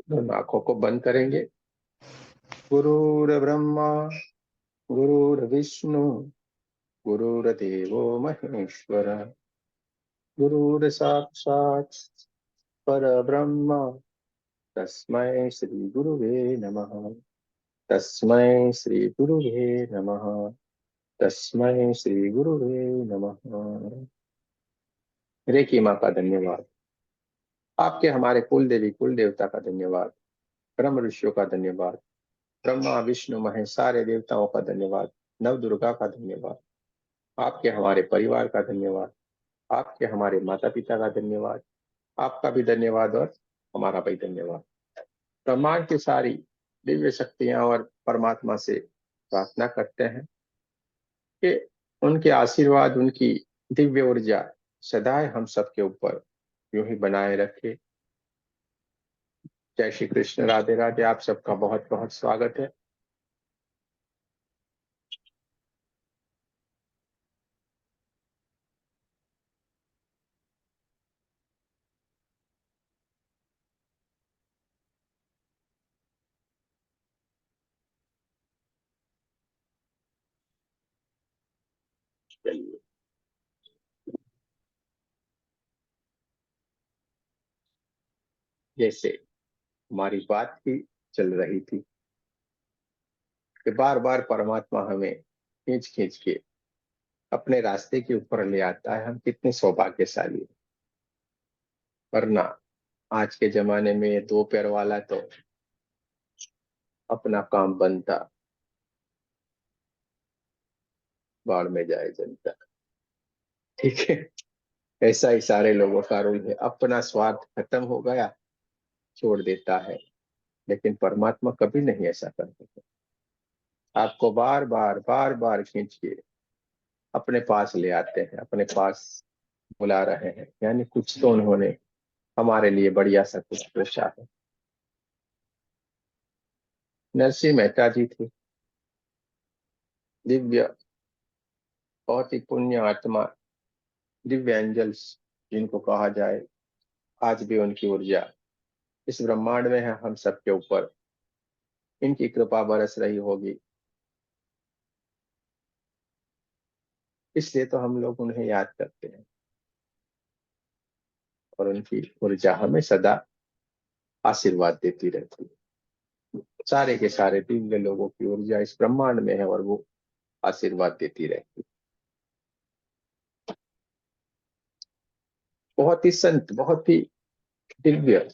दोनों आंखों को बंद करेंगे। गुरुर्ब्रह्मा गुरुर्विष्णु गुरुर्देवो महेश्वर, गुरुर्साक्षात् परब्रह्म, तस्मै श्री गुरुवे नमः। तस्मै श्री गुरुवे नमः। तस्मै श्री गुरुवे नमः। रेकी माँ का धन्यवाद। आपके हमारे कुल देवी कुल देवता का धन्यवाद। ब्रह्म ऋषियों का धन्यवाद। ब्रह्मा विष्णु महेश सारे देवताओं का धन्यवाद। नव दुर्गा का धन्यवाद। आपके हमारे परिवार का धन्यवाद। आपके हमारे माता पिता का धन्यवाद। आपका भी धन्यवाद और हमारा भी धन्यवाद। ब्रह्मांड की सारी दिव्य शक्तियां और परमात्मा से प्रार्थना करते हैं कि उनके आशीर्वाद, उनकी दिव्य ऊर्जा सदाए हम सबके ऊपर यूं ही बनाए रखे। जय श्री कृष्ण, राधे राधे। आप सबका बहुत बहुत स्वागत है। चलिए, जैसे हमारी बात ही चल रही थी कि बार बार परमात्मा हमें खींच खींच के अपने रास्ते के ऊपर ले आता है। हम कितने सौभाग्यशाली हैं। वरना आज के जमाने में ये दो पैर वाला तो अपना काम बनता, बाढ़ में जाए जनता। ठीक है, ऐसा ही सारे लोगों का रूल है। अपना स्वार्थ खत्म हो गया, छोड़ देता है। लेकिन परमात्मा कभी नहीं ऐसा करते। आपको बार बार खींच के अपने पास ले आते हैं, अपने पास बुला रहे हैं। यानी कुछ तो उन्होंने हमारे लिए बढ़िया सा कुछ सोचा है। नरसिंह मेहता जी थे, दिव्य, बहुत ही पुण्य आत्मा, दिव्य एंजल्स जिनको कहा जाए। आज भी उनकी ऊर्जा इस ब्रह्मांड में है, हम सबके ऊपर इनकी कृपा बरस रही होगी। इसलिए तो हम लोग उन्हें याद करते हैं और उनकी ऊर्जा हमें सदा आशीर्वाद देती रहती है। सारे के सारे दिव्य लोगों की ऊर्जा इस ब्रह्मांड में है और वो आशीर्वाद देती रहती है। बहुत ही संत, बहुत ही दिव्य।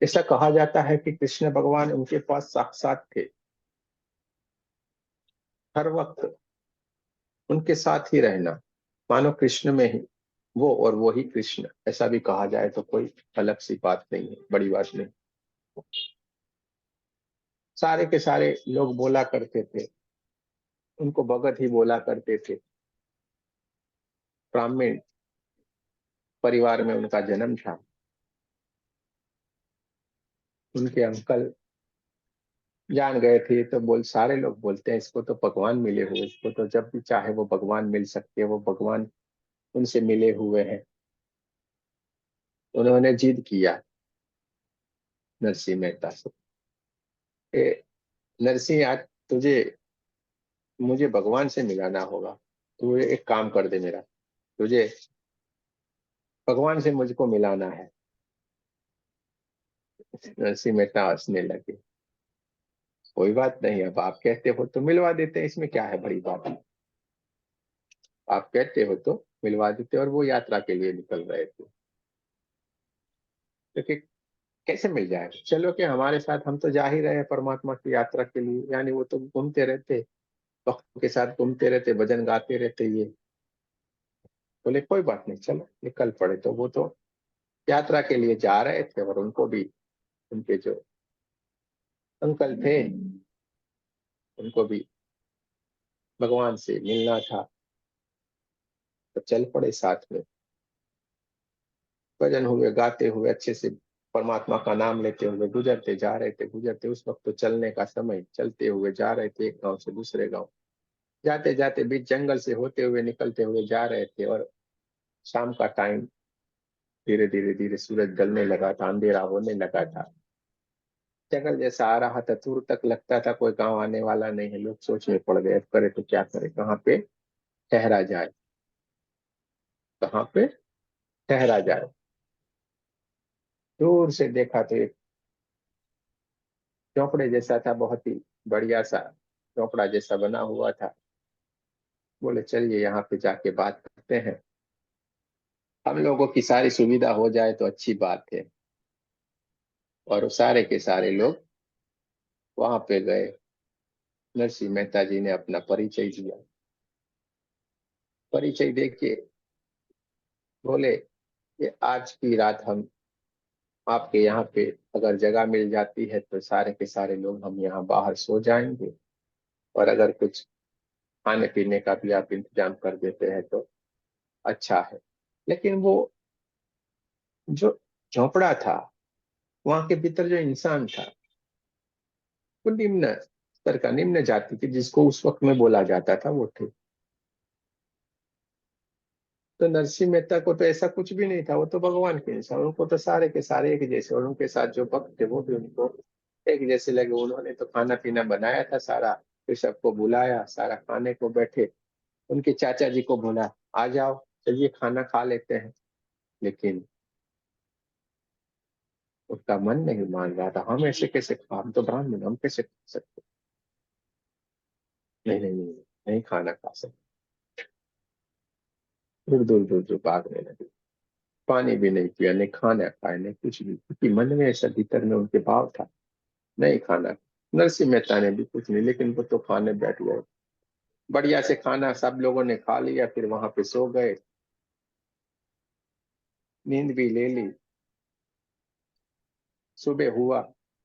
ऐसा कहा जाता है कि कृष्ण भगवान उनके पास साक्षात थे। हर वक्त उनके साथ ही रहना, मानो कृष्ण में ही वो और वो ही कृष्ण, ऐसा भी कहा जाए तो कोई अलग सी बात नहीं है, बड़ी बात नहीं। सारे के सारे लोग बोला करते थे, उनको भगत ही बोला करते थे। ब्राह्मण परिवार में उनका जन्म था। उनके अंकल जान गए थे तो बोल, सारे लोग बोलते हैं इसको तो भगवान मिले हुए, इसको तो जब भी चाहे वो भगवान मिल सकते हैं, वो भगवान उनसे मिले हुए हैं। उन्होंने जिद किया नरसिंह मेहता से, ए, नरसिंह आज तुझे मुझे भगवान से मिलाना होगा। तू एक काम कर दे मेरा, तुझे भगवान से मुझको मिलाना है। नरसिंह मेहता हंसने लगे। कोई बात नहीं, अब आप कहते हो तो मिलवा देते हैं, इसमें क्या है बड़ी बात। आप कहते हो तो मिलवा देते। और वो यात्रा के लिए निकल रहे थे। तो कैसे मिल जाएगा, चलो कि हमारे साथ, हम तो जा ही रहे हैं परमात्मा की यात्रा के लिए। यानी वो तो घूमते रहते, भक्तों के साथ घूमते रहते, भजन गाते रहते। ये बोले कोई बात नहीं, चलो निकल पड़े। तो वो तो यात्रा के लिए जा रहे थे और उनको भी उनके जो अंकल थे, उनको भी भगवान से मिलना था। तो चल पड़े साथ में, भजन हुए, गाते हुए, अच्छे से परमात्मा का नाम लेते हुए गुजरते जा रहे थे। गुजरते उस वक्त तो चलने का समय, चलते हुए जा रहे थे एक गांव से दूसरे गांव। जाते जाते बीच जंगल से होते हुए निकलते हुए जा रहे थे। और शाम का टाइम, धीरे धीरे धीरे सूरज ढलने लगा था, अंधेरा होने लगा था। जंगल जैसा आ रहा था, दूर तक लगता था कोई गांव आने वाला नहीं है। लोग सोच में पड़ गए, करे तो क्या करे, कहाँ पे ठहरा जाए, कहाँ पे ठहरा जाए। दूर से देखा तो एक झोंपड़े जैसा था, बहुत ही बढ़िया सा झोंपड़ा जैसा बना हुआ था। बोले चलिए यहाँ पे जाके बात करते हैं, हम लोगों की सारी सुविधा हो जाए तो अच्छी बात है। और वो सारे के सारे लोग वहां पे गए। नरसिंह मेहता जी ने अपना परिचय दिया। परिचय दे के बोले कि आज की रात हम आपके यहाँ पे अगर जगह मिल जाती है तो सारे के सारे लोग हम यहाँ बाहर सो जाएंगे, और अगर कुछ खाने पीने का भी आप इंतजाम कर देते हैं तो अच्छा है। लेकिन वो जो झोपड़ा था, वहां के भीतर जो इंसान था, वो निम्न स्तर का, निम्न जाति की, जिसको उस वक्त में बोला जाता था, वो थे। तो नरसिंह मेहता को तो ऐसा कुछ भी नहीं था, वो तो भगवान के इंसान, उनको तो सारे के सारे एक जैसे, और उनके साथ जो भक्त थे वो भी उनको एक जैसे लगे। उन्होंने तो खाना पीना बनाया था सारा, फिर सबको बुलाया, सारा खाने को बैठे। उनके चाचा जी को बोला आ जाओ चलिए खाना खा लेते हैं, लेकिन उसका मन नहीं मान रहा था। हम ऐसे कैसे खा, हम तो ब्राह्मण, हम कैसे खा सकते, नहीं नहीं नहीं, नहीं खाना खा सकते। दूर दूर दूर दूर भागने लगे, पानी भी नहीं पिया, नहीं खाना खाया, नहीं कुछ भी, क्योंकि मन में ऐसा भीतर में उनके भाव था नहीं खाना। नरसिंह मेहता ने भी कुछ नहीं, लेकिन वो तो खाने बैठ गए। बढ़िया से खाना सब लोगों ने खा लिया, फिर वहां पे सो गए, नींद भी ले ली। सुबह हुआ,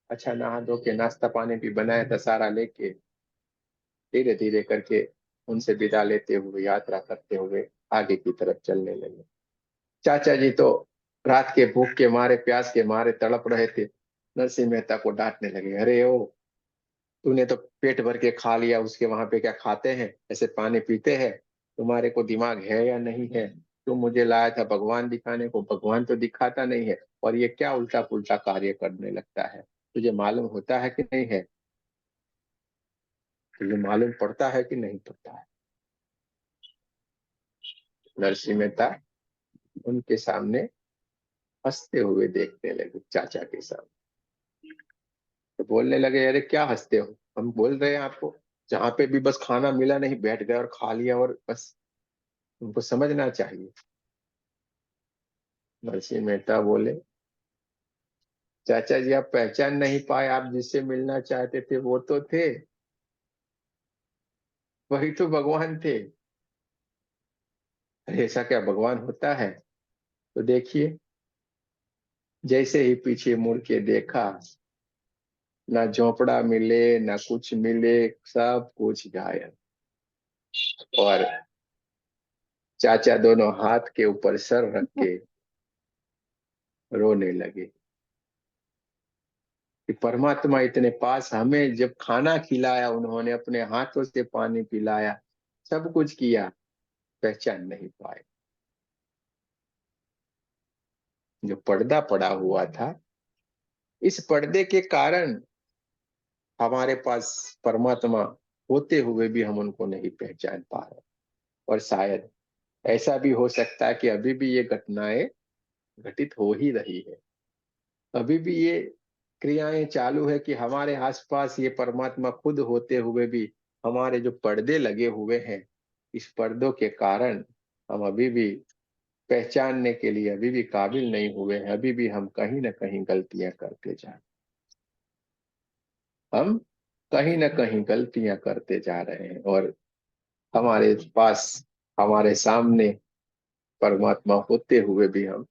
अच्छा नहा धो के नाश्ता पानी भी बनाया था सारा लेके, धीरे धीरे करके उनसे विदा लेते हुए, यात्रा करते हुए आगे की तरफ चलने लगे। चाचा जी तो रात के भूख के मारे, प्यास के मारे तड़प रहे थे। नरसिंह मेहता को डांटने लगे, अरे ओ, तूने तो पेट भर के खा लिया, उसके वहां पे क्या खाते हैं, ऐसे पानी पीते हैं? तुम्हारे को दिमाग है या नहीं है? तुम मुझे लाया था भगवान दिखाने को, भगवान तो दिखाता नहीं है, और ये क्या उल्टा पुल्टा कार्य करने लगता है? तुझे मालूम होता है कि नहीं है? तुझे मालूम पड़ता है कि नहीं पड़ता है? नरसिंह मेहता उनके सामने हंसते हुए देखने लगे, चाचा के सामने। तो बोलने लगे, अरे क्या हंसते हो, हम बोल रहे हैं आपको, जहां पे भी बस खाना मिला नहीं बैठ गए और खा लिया, और बस उनको समझना चाहिए। नरसिंह मेहता बोले, चाचा जी आप पहचान नहीं पाए, आप जिससे मिलना चाहते थे वो तो थे, वही तो भगवान थे। अरे ऐसा क्या भगवान होता है? तो देखिए, जैसे ही पीछे मुड़ के देखा, ना झोपड़ा मिले ना कुछ मिले, सब कुछ गायब। और चाचा दोनों हाथ के ऊपर सर रख के रोने लगे कि परमात्मा इतने पास, हमें जब खाना खिलाया, उन्होंने अपने हाथों से पानी पिलाया, सब कुछ किया, पहचान नहीं पाए। जो पर्दा पड़ा हुआ था, इस पर्दे के कारण हमारे पास परमात्मा होते हुए भी हम उनको नहीं पहचान पा रहे। और शायद ऐसा भी हो सकता है कि अभी भी ये घटनाएं घटित हो ही रही है, अभी भी ये क्रियाएं चालू है कि हमारे आसपास ये परमात्मा खुद होते हुए भी हमारे जो पर्दे लगे हुए हैं, इस पर्दों के कारण हम अभी भी पहचानने के लिए अभी भी काबिल नहीं हुए हैं। अभी भी हम कहीं ना कहीं गलतियां करते जा हम कहीं ना कहीं गलतियां करते जा रहे हैं, और हमारे पास, हमारे सामने परमात्मा होते हुए भी हम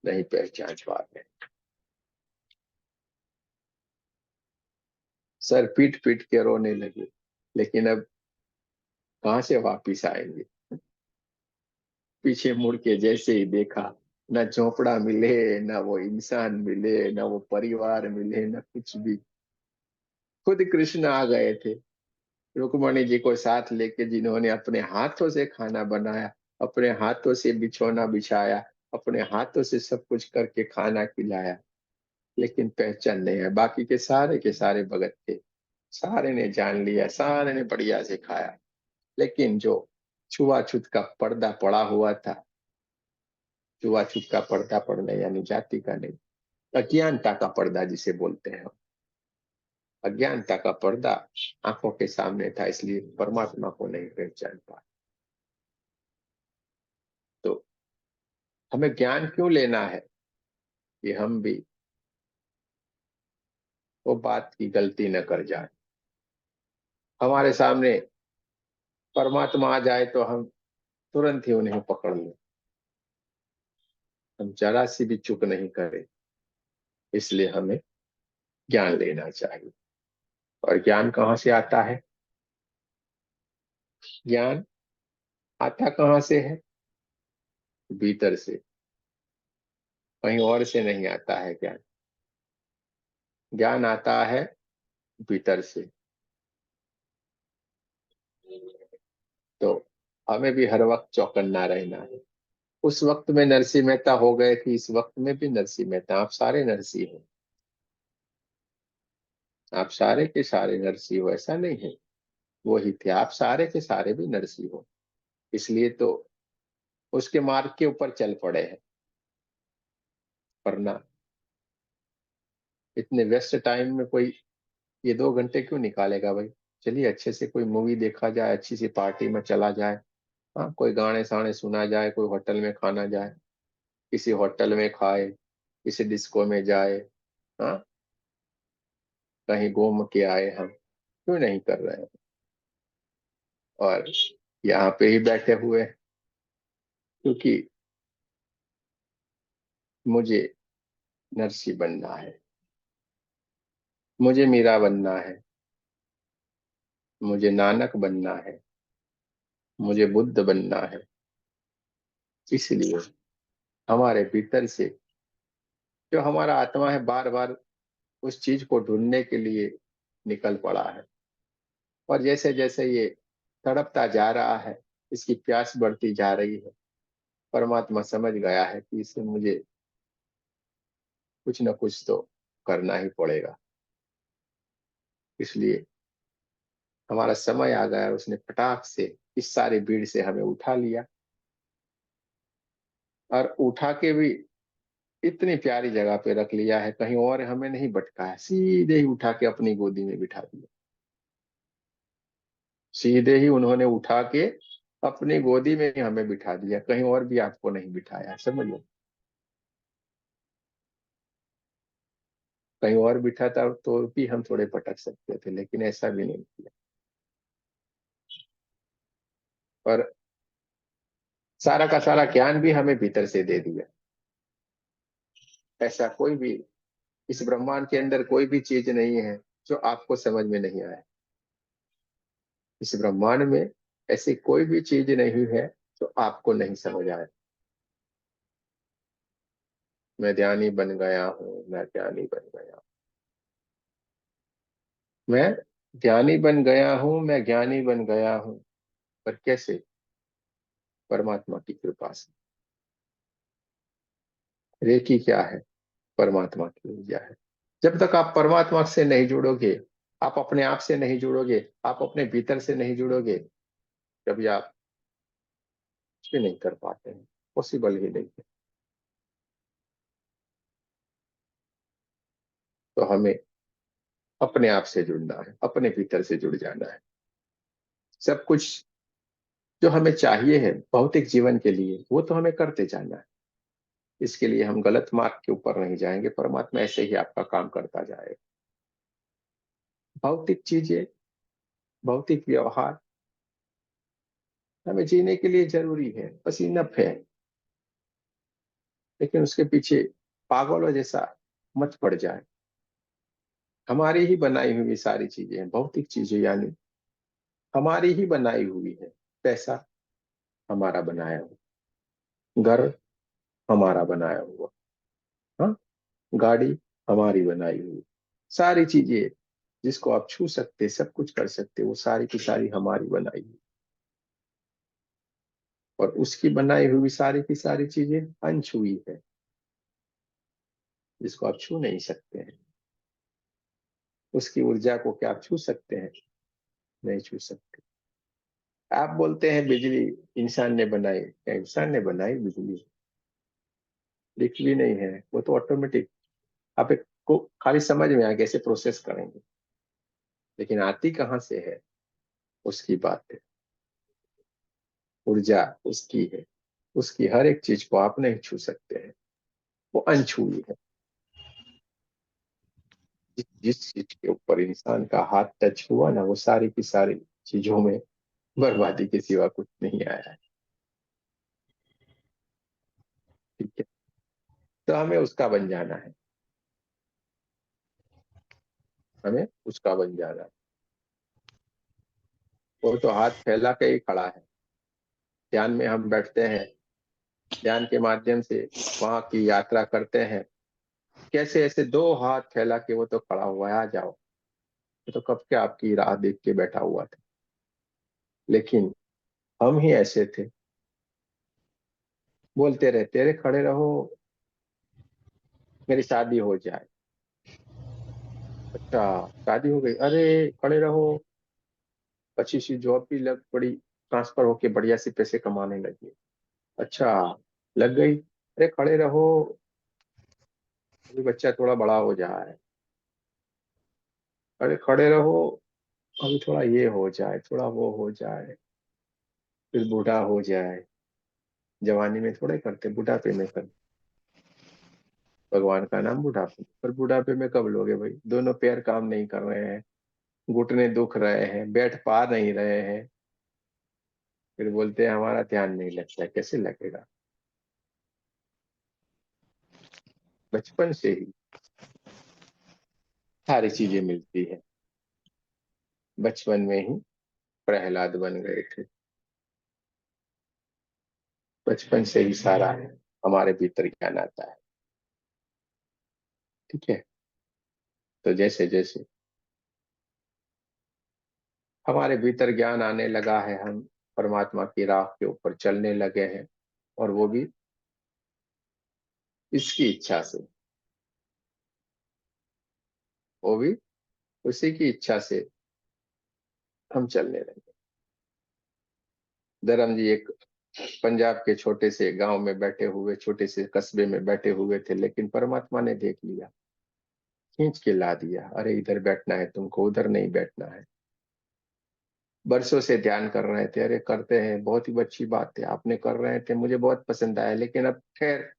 नहीं पहचान पा रहे। सर पीट पीट के रोने लगे, लेकिन अब कहाँ से वापिस आएंगे? पीछे मुड़ के जैसे ही देखा, न झोपड़ा मिले, न वो इंसान मिले, न वो परिवार मिले, न कुछ भी। खुद कृष्ण आ गए थे, रुक्मणी जी को साथ लेके, जिन्होंने अपने हाथों से खाना बनाया, अपने हाथों से बिछौना बिछाया, अपने हाथों से सब कुछ करके खाना खिलाया। लेकिन पहचान नहीं है। बाकी के सारे भगत थे, सारे ने जान लिया, सारे ने बढ़िया से खाया, लेकिन जो छुआछूत का पर्दा पड़ा हुआ था, छुआछूत का पर्दा पड़ना यानी जाति का नहीं, अज्ञानता का पर्दा जिसे बोलते हैं, अज्ञानता का पर्दा आंखों के सामने था, इसलिए परमात्मा को नहीं पहचान पाया। तो हमें ज्ञान क्यों लेना है कि हम भी वो बात की गलती न कर जाए। हमारे सामने परमात्मा आ जाए तो हम तुरंत ही उन्हें पकड़ लें, हम जरा सी भी चूक नहीं करें। इसलिए हमें ज्ञान लेना चाहिए। और ज्ञान कहाँ से आता है? ज्ञान आता कहाँ से है? भीतर से, कहीं और से नहीं आता है ज्ञान। ज्ञान आता है भीतर से। तो हमें भी हर वक्त चौकन्ना रहना है। उस वक्त में नरसिंह मेहता हो गए कि इस वक्त में भी नरसिंह मेहता, आप सारे नरसिंह हो, आप सारे के सारे नरसिंह हो, ऐसा नहीं है। वही थे, आप सारे के सारे भी नरसिंह हो, इसलिए तो उसके मार्ग के ऊपर चल पड़े हैं। वरना इतने व्यस्त टाइम में कोई ये 2 घंटे क्यों निकालेगा भाई? चलिए अच्छे से कोई मूवी देखा जाए, अच्छी सी पार्टी में चला जाए, हाँ कोई गाने साने सुना जाए, कोई होटल में खाना जाए, किसी होटल में खाए, किसी डिस्को में जाए, हाँ कहीं घूम के आए, हम क्यों नहीं कर रहे हैं? और यहाँ पे ही बैठे हुए हैं, क्योंकि मुझे नरसी बनना है, मुझे मीरा बनना है, मुझे नानक बनना है, मुझे बुद्ध बनना है। इसलिए हमारे भीतर से जो हमारा आत्मा है बार बार उस चीज को ढूंढने के लिए निकल पड़ा है। और जैसे जैसे ये तड़पता जा रहा है, इसकी प्यास बढ़ती जा रही है, परमात्मा समझ गया है कि इसे मुझे कुछ न कुछ तो करना ही पड़ेगा। इसलिए हमारा समय आ गया, उसने फटाक से इस सारी भीड़ से हमें उठा लिया, और उठा के भी इतनी प्यारी जगह पे रख लिया है, कहीं और हमें नहीं भटका है, सीधे ही उठा के अपनी गोदी में बिठा दिया। सीधे ही उन्होंने उठा के अपनी गोदी में ही हमें बिठा दिया, कहीं और भी आपको नहीं बिठाया, समझ लो। कहीं और बिठाता तो भी हम थोड़े भटक सकते थे, लेकिन ऐसा भी नहीं किया। और सारा का सारा ज्ञान भी हमें भीतर से दे दिया। ऐसा कोई भी इस ब्रह्मांड के अंदर कोई भी चीज नहीं है जो आपको समझ में नहीं आए। इस ब्रह्मांड में ऐसी कोई भी चीज नहीं है जो आपको नहीं समझ आए। मैं ध्यानी बन गया हूँ, मैं ज्ञानी बन गया हूँ, मैं ध्यानी बन गया हूँ, मैं ज्ञानी बन गया हूँ। पर कैसे? परमात्मा की कृपा से। रेकी क्या है? परमात्मा की ऊर्जा है। जब तक आप परमात्मा से नहीं जुड़ोगे, आप अपने आप से नहीं जुड़ोगे, आप अपने भीतर से नहीं जुड़ोगे, कभी आप कुछ भी नहीं कर पाते हैं, पॉसिबल ही नहीं है। तो हमें अपने आप से जुड़ना है, अपने भीतर से जुड़ जाना है। सब कुछ जो हमें चाहिए है भौतिक जीवन के लिए, वो तो हमें करते जाना है। इसके लिए हम गलत मार्ग के ऊपर नहीं जाएंगे, परमात्मा ऐसे ही आपका काम करता जाएगा। भौतिक चीजें, भौतिक व्यवहार हमें जीने के लिए जरूरी है, बस इनफ है। लेकिन उसके पीछे पागलों जैसा मत पड़ जाए। हमारी ही बनाई हुई सारी चीजें हैं, भौतिक चीजें यानी हमारी ही बनाई हुई है। पैसा हमारा बनाया हुआ, घर हमारा बनाया हुआ, हाँ गाड़ी हमारी बनाई हुई, सारी चीजें जिसको आप छू सकते, सब कुछ कर सकते, वो सारी की सारी हमारी बनाई हुई। और उसकी बनाई हुई सारी की सारी चीजें अनछुई है। जिसको आप छू नहीं सकते हैं, उसकी ऊर्जा को क्या आप छू सकते हैं? नहीं छू सकते। आप बोलते हैं बिजली इंसान ने बनाई, क्या इंसान ने बनाई बिजली? दिख भी नहीं है, वो तो ऑटोमेटिक, आप एक को खाली समझ में आ कैसे प्रोसेस करेंगे, लेकिन आती कहाँ से है उसकी बात है। ऊर्जा उसकी है, उसकी हर एक चीज को आप नहीं छू सकते हैं, वो अनछुई है। जिस चीज के ऊपर इंसान का हाथ टच हुआ ना, वो सारी की सारी चीजों में बर्बादी के सिवा कुछ नहीं आया है। ठीक है, तो हमें उसका बन जाना है, हमें उसका बन जाना है। वो तो हाथ फैला के ही खड़ा है। ध्यान में हम बैठते हैं, ध्यान के माध्यम से वहां की यात्रा करते हैं, कैसे ऐसे दो हाथ फैला के वो तो खड़ा हुआ है, आ जाओ। वो तो कब के आपकी राह देख के बैठा हुआ था, लेकिन हम ही ऐसे थे, बोलते रहते, अरे खड़े रहो, मेरी शादी हो जाए। अच्छा, शादी हो गई, अरे खड़े रहो, अच्छी सी जॉब भी लग पड़ी, ट्रांसफर होके बढ़िया से पैसे कमाने लगे। अच्छा, लग गई, अरे खड़े रहो, अभी बच्चा थोड़ा बड़ा हो जाए। अरे खड़े रहो, अभी थोड़ा ये हो जाए, थोड़ा वो हो जाए, फिर बूढ़ा हो जाए। जवानी में थोड़े करते, बुढ़ापे में करते। भगवान का नाम बुढ़ापे, पर बुढ़ापे में कब लोगे भाई? दोनों पैर काम नहीं कर रहे हैं, घुटने दुख रहे हैं, बैठ पा नहीं रहे हैं, फिर बोलते हैं हमारा ध्यान नहीं लगता। कैसे लगेगा? बचपन से ही सारी चीजें मिलती है। बचपन में ही प्रहलाद बन गए थे, बचपन से ही सारा हमारे भीतर ज्ञान आता है। ठीक है, तो जैसे जैसे हमारे भीतर ज्ञान आने लगा है, हम परमात्मा की राह के ऊपर चलने लगे हैं, और वो भी इसकी इच्छा से, वो भी उसी की इच्छा से हम चलने लगे। धर्म जी एक पंजाब के छोटे से गांव में बैठे हुए, छोटे से कस्बे में बैठे हुए थे, लेकिन परमात्मा ने देख लिया, खींच के ला दिया, अरे इधर बैठना है तुमको, उधर नहीं बैठना है। बरसों से ध्यान कर रहे थे, अरे करते हैं, बहुत ही अच्छी बात है, आपने कर रहे थे, मुझे बहुत पसंद आया, लेकिन अब खैर,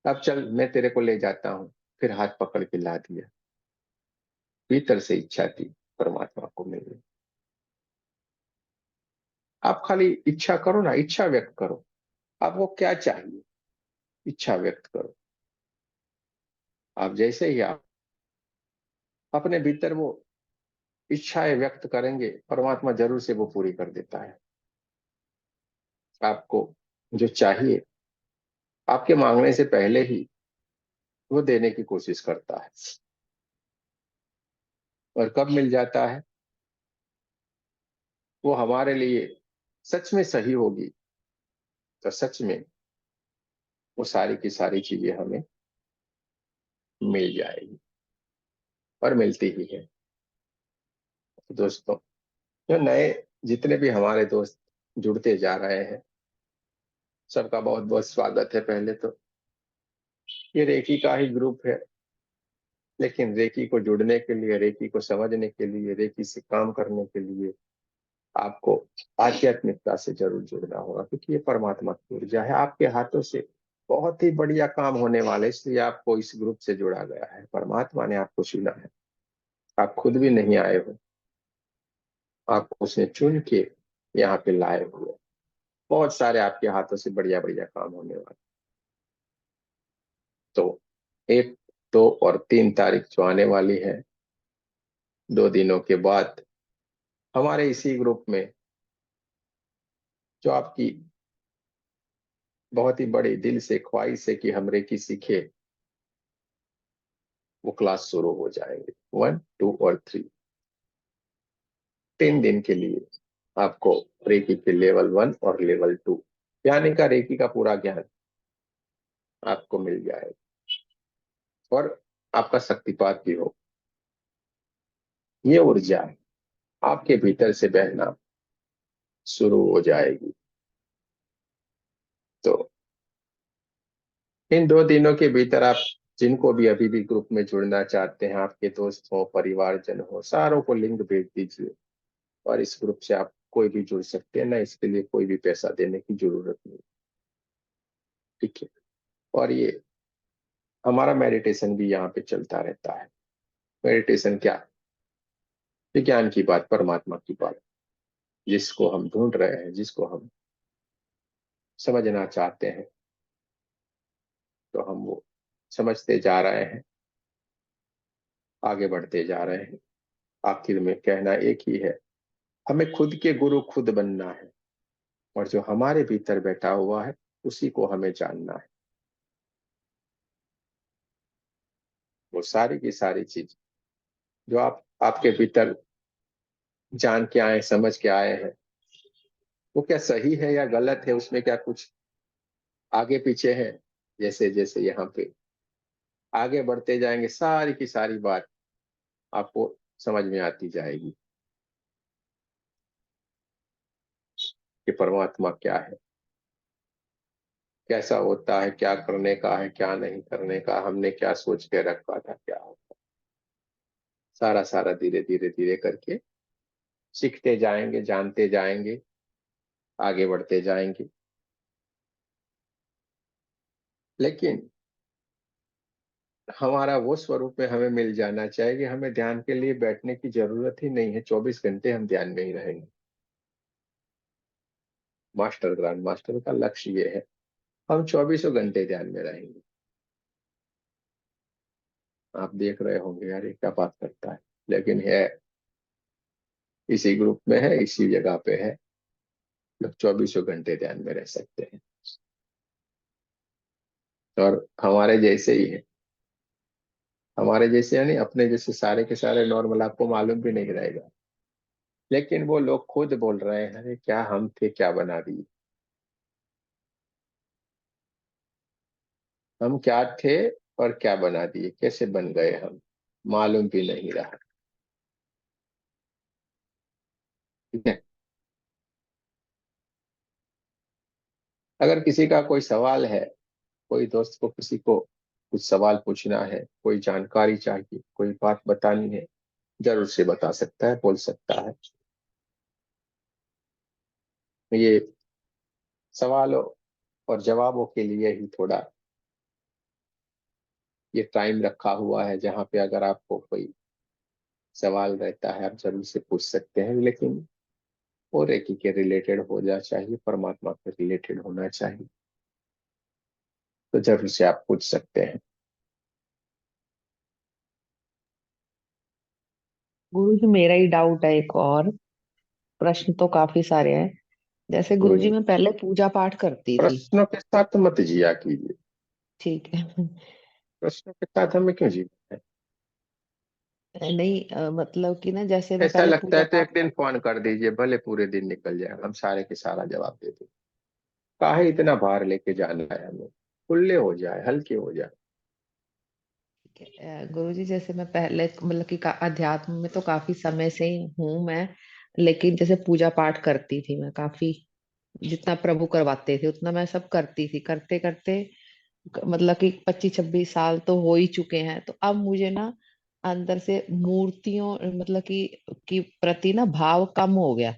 अब चल मैं तेरे को ले जाता हूँ। फिर हाथ पकड़ के ला दिया। भीतर से इच्छा थी, परमात्मा को मिलने। आप खाली इच्छा करो ना, इच्छा व्यक्त करो, आपको क्या चाहिए, इच्छा व्यक्त करो। आप जैसे ही आप अपने भीतर वो इच्छाएं व्यक्त करेंगे, परमात्मा जरूर से वो पूरी कर देता है। आपको जो चाहिए, आपके मांगने से पहले ही वो देने की कोशिश करता है। और कब मिल जाता है? वो हमारे लिए सच में सही होगी, तो सच में वो सारी की सारी चीजें हमें मिल जाएगी, और मिलती ही है। तो दोस्तों, जो नए जितने भी हमारे दोस्त जुड़ते जा रहे हैं, सबका बहुत बहुत स्वागत है। पहले तो ये रेकी का ही ग्रुप है, लेकिन रेकी को जुड़ने के लिए, रेकी को समझने के लिए, रेकी से काम करने के लिए आपको आध्यात्मिकता से जरूर जुड़ना होगा, क्योंकि ये परमात्मा की ऊर्जा है आपके हाथों से। बहुत ही बढ़िया काम होने वाला है, इसलिए आपको इस ग्रुप से जोड़ा गया है। परमात्मा ने आपको चुना है, आप खुद भी नहीं आए हो, आपको उसने चुन के यहाँ पे लाए हुए। बहुत सारे आपके हाथों से बढ़िया बढ़िया काम होने वाले। तो 1, 2 और 3 तारीख जो आने वाली है, 2 दिनों के बाद, हमारे इसी ग्रुप में जो आपकी बहुत ही बड़ी दिल से ख्वाहिश है कि हम रेकी सीखे, वो क्लास शुरू हो जाएंगे। 1, 2 और 3, 3 दिन के लिए आपको रेकी के लेवल 1 और लेवल 2 यानी का रेकी का पूरा ज्ञान आपको मिल जाएगा। और आपका शक्तिपात भी हो। ये ऊर्जा आपके भीतर से बहना शुरू हो जाएगी। तो इन 2 दिनों के भीतर आप जिनको भी अभी भी ग्रुप में जुड़ना चाहते हैं, आपके दोस्त हो, परिवारजन हो, सारों को लिंक भेज दीजिए। और इस ग्रुप से आप कोई भी जुड़ सकते हैं ना, इसके लिए कोई भी पैसा देने की जरूरत नहीं। ठीक है। और ये हमारा मेडिटेशन भी यहाँ पे चलता रहता है। मेडिटेशन क्या? विज्ञान की बात, परमात्मा की बात, जिसको हम ढूंढ रहे हैं, जिसको हम समझना चाहते हैं, तो हम वो समझते जा रहे हैं, आगे बढ़ते जा रहे हैं। आखिर में कहना एक ही है, हमें खुद के गुरु खुद बनना है। और जो हमारे भीतर बैठा हुआ है, उसी को हमें जानना है। वो सारी की सारी चीज जो आप आपके भीतर जान के आए, समझ के आए हैं, वो क्या सही है या गलत है, उसमें क्या कुछ आगे पीछे है? जैसे जैसे यहाँ पे आगे बढ़ते जाएंगे, सारी की सारी बात आपको समझ में आती जाएगी कि परमात्मा क्या है, कैसा होता है, क्या करने का है, क्या नहीं करने का, हमने क्या सोच के रखा था, क्या होता। सारा सारा धीरे धीरे धीरे करके सीखते जाएंगे, जानते जाएंगे, आगे बढ़ते जाएंगे। लेकिन हमारा वो स्वरूप में हमें मिल जाना चाहिए कि हमें ध्यान के लिए बैठने की जरूरत ही नहीं है। 24 घंटे हम ध्यान में ही रहेंगे। मास्टर, ग्रांड मास्टर का लक्ष्य ये है, हम 24 घंटे ध्यान में रहेंगे। आप देख रहे होंगे यार ये क्या बात करता है, लेकिन है, इसी ग्रुप में है, इसी जगह पे है, लोग 24 घंटे ध्यान में रह सकते हैं। और हमारे जैसे ही है, हमारे जैसे यानी अपने जैसे सारे के सारे नॉर्मल, आपको मालूम भी नहीं रहेगा। लेकिन वो लोग खुद बोल रहे हैं, अरे क्या हम थे, क्या बना दिए। हम क्या थे और क्या बना दिए, कैसे बन गए हम, मालूम भी नहीं रहा। ठीक है। अगर किसी का कोई सवाल है, कोई दोस्त को किसी को कुछ सवाल पूछना है, कोई जानकारी चाहिए, कोई बात बतानी है, जरूर से बता सकता है, बोल सकता है। ये सवालों और जवाबों के लिए ही थोड़ा ये टाइम रखा हुआ है, जहाँ पे अगर आपको कोई सवाल रहता है, आप जरूर से पूछ सकते हैं। लेकिन वो रेकी के रिलेटेड होना चाहिए, परमात्मा के रिलेटेड होना चाहिए, तो जरूर से आप पूछ सकते हैं। गुरुजी मेरा ही डाउट है एक और। प्रश्न तो काफी सारे हैं। जैसे गुरुजी हम्म। मैं पहले पूजा पाठ करती थी। प्रश्नों के साथ मत जिया कीजिए। ठीक है। प्रश्नों के साथ हमें क्यों जीना है? नहीं मतलब कि ना जैसे मैं ऐसा पहले लगता पूजा है तो एक पाठ दिन फोन कर दीजिए, भले पूरे दिन निकल जाए, हम सारे के सारा जवाब दे दें। काहे इतना भार लेके जाना है हमें, खुले हो जाए, हल्के हो जाए। गुरुजी जैसे मैं पहले मतलब कि अध्यात्म में तो काफी समय से ही हूँ मैं। लेकिन जैसे पूजा पाठ करती थी मैं काफी, जितना प्रभु करवाते थे उतना मैं सब करती थी, करते करते मतलब कि 25-26 साल तो हो ही चुके हैं। तो अब मुझे ना अंदर से मूर्तियों मतलब कि प्रति ना भाव कम हो गया।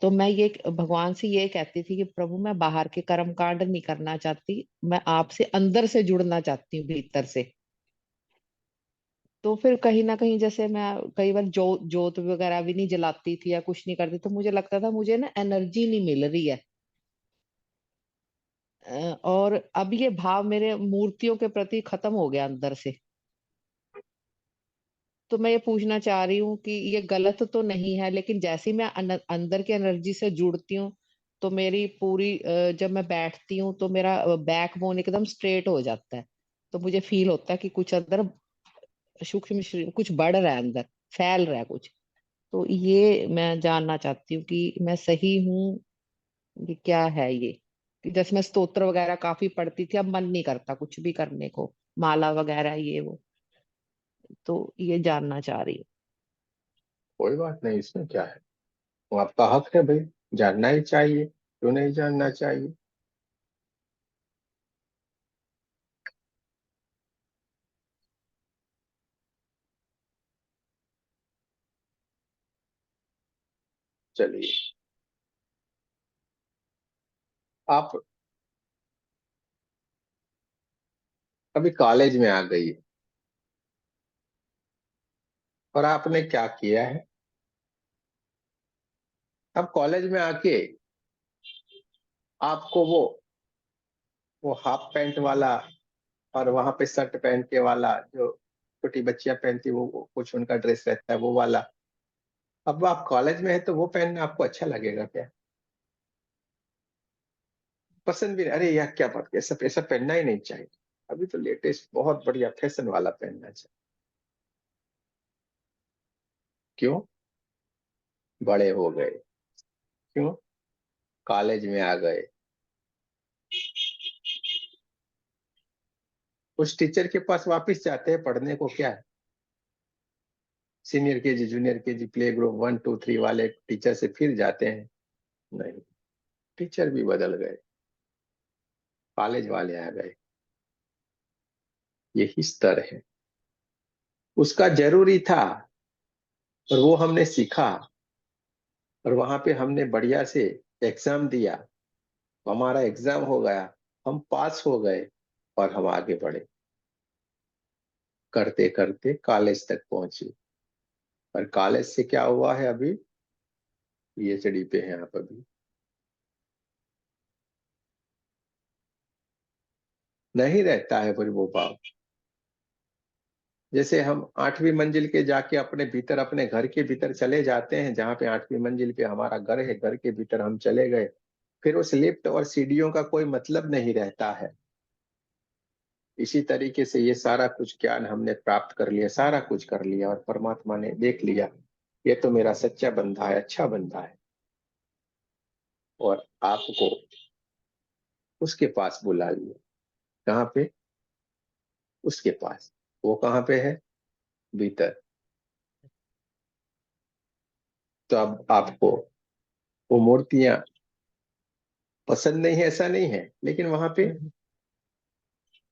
तो मैं ये भगवान से ये कहती थी कि प्रभु मैं बाहर के कर्म कांड नहीं करना चाहती, मैं आपसे अंदर से जुड़ना चाहती हूँ, भीतर से। तो फिर कहीं ना कहीं जैसे मैं कई बार जोत वगैरह भी नहीं जलाती थी या कुछ नहीं करती, तो मुझे लगता था मुझे ना एनर्जी नहीं मिल रही है। और अब ये भाव मेरे मूर्तियों के प्रति खत्म हो गया अंदर से। तो मैं ये पूछना चाह रही हूँ कि ये गलत तो नहीं है, लेकिन जैसे ही मैं अंदर की एनर्जी से जुड़ती हूँ तो मेरी पूरी जब मैं बैठती हूँ तो मेरा बैकबोन एकदम स्ट्रेट हो जाता है। तो मुझे फील होता है कि कुछ अंदर सूक्ष्म शरीर कुछ बढ़ रहा है, अंदर फैल रहा है कुछ। तो ये मैं जानना चाहती हूँ कि मैं सही हूँ, ये क्या है ये। कि जैसे मैं स्तोत्र वगैरह काफी पढ़ती थी, अब मन नहीं करता कुछ भी करने को, माला वगैरह ये वो। तो ये जानना चाह रही हूँ। कोई बात नहीं, इसमें क्या है, वो आपका हक है भाई, जानना ही चाहिए, क्यों नहीं जानना चाहिए। चलिए, आप अभी कॉलेज में आ गई है, और आपने क्या किया है, अब कॉलेज में आके आपको वो हाफ पैंट वाला, और वहां पे शर्ट पहन के वाला जो छोटी बच्चियां पहनती, वो कुछ उनका ड्रेस रहता है वो वाला, अब आप कॉलेज में है तो वो पहनना आपको अच्छा लगेगा क्या? पसंद भी नहीं, अरे यार क्या बात, ऐसा ऐसा पहनना ही नहीं चाहिए। अभी तो लेटेस्ट बहुत बढ़िया फैशन वाला पहनना चाहिए। क्यों? बड़े हो गए। क्यों? कॉलेज में आ गए। उस टीचर के पास वापस जाते हैं पढ़ने को क्या है? Senior KG, junior KG, play group 1 2 3 वाले टीचर से फिर जाते हैं? नहीं, टीचर भी बदल गए, कॉलेज वाले आ गए। यही स्तर है, उसका जरूरी था, और वो हमने सीखा, और वहां पे हमने बढ़िया से एग्जाम दिया, हमारा एग्जाम हो गया, हम पास हो गए, और हम आगे बढ़े, करते करते कॉलेज तक पहुंचे। और कॉलेज से क्या हुआ है, अभी पीएचडी पे हैं आप अभी। नहीं रहता है फिर वो भाव। जैसे हम 8वीं मंजिल के जाके अपने भीतर, अपने घर के भीतर चले जाते हैं, जहाँ पे 8वीं मंजिल पे हमारा घर है, घर के भीतर हम चले गए, फिर उस लिफ्ट और सीढ़ियों का कोई मतलब नहीं रहता है। इसी तरीके से ये सारा कुछ ज्ञान हमने प्राप्त कर लिया, सारा कुछ कर लिया, और परमात्मा ने देख लिया ये तो मेरा सच्चा बंदा है, अच्छा बंदा है, और आपको उसके पास बुला लिया। कहाँ पे? उसके पास। वो कहाँ पे है? भीतर। तो अब आपको वो मूर्तियां पसंद नहीं है ऐसा नहीं है, लेकिन वहां पे हम्म,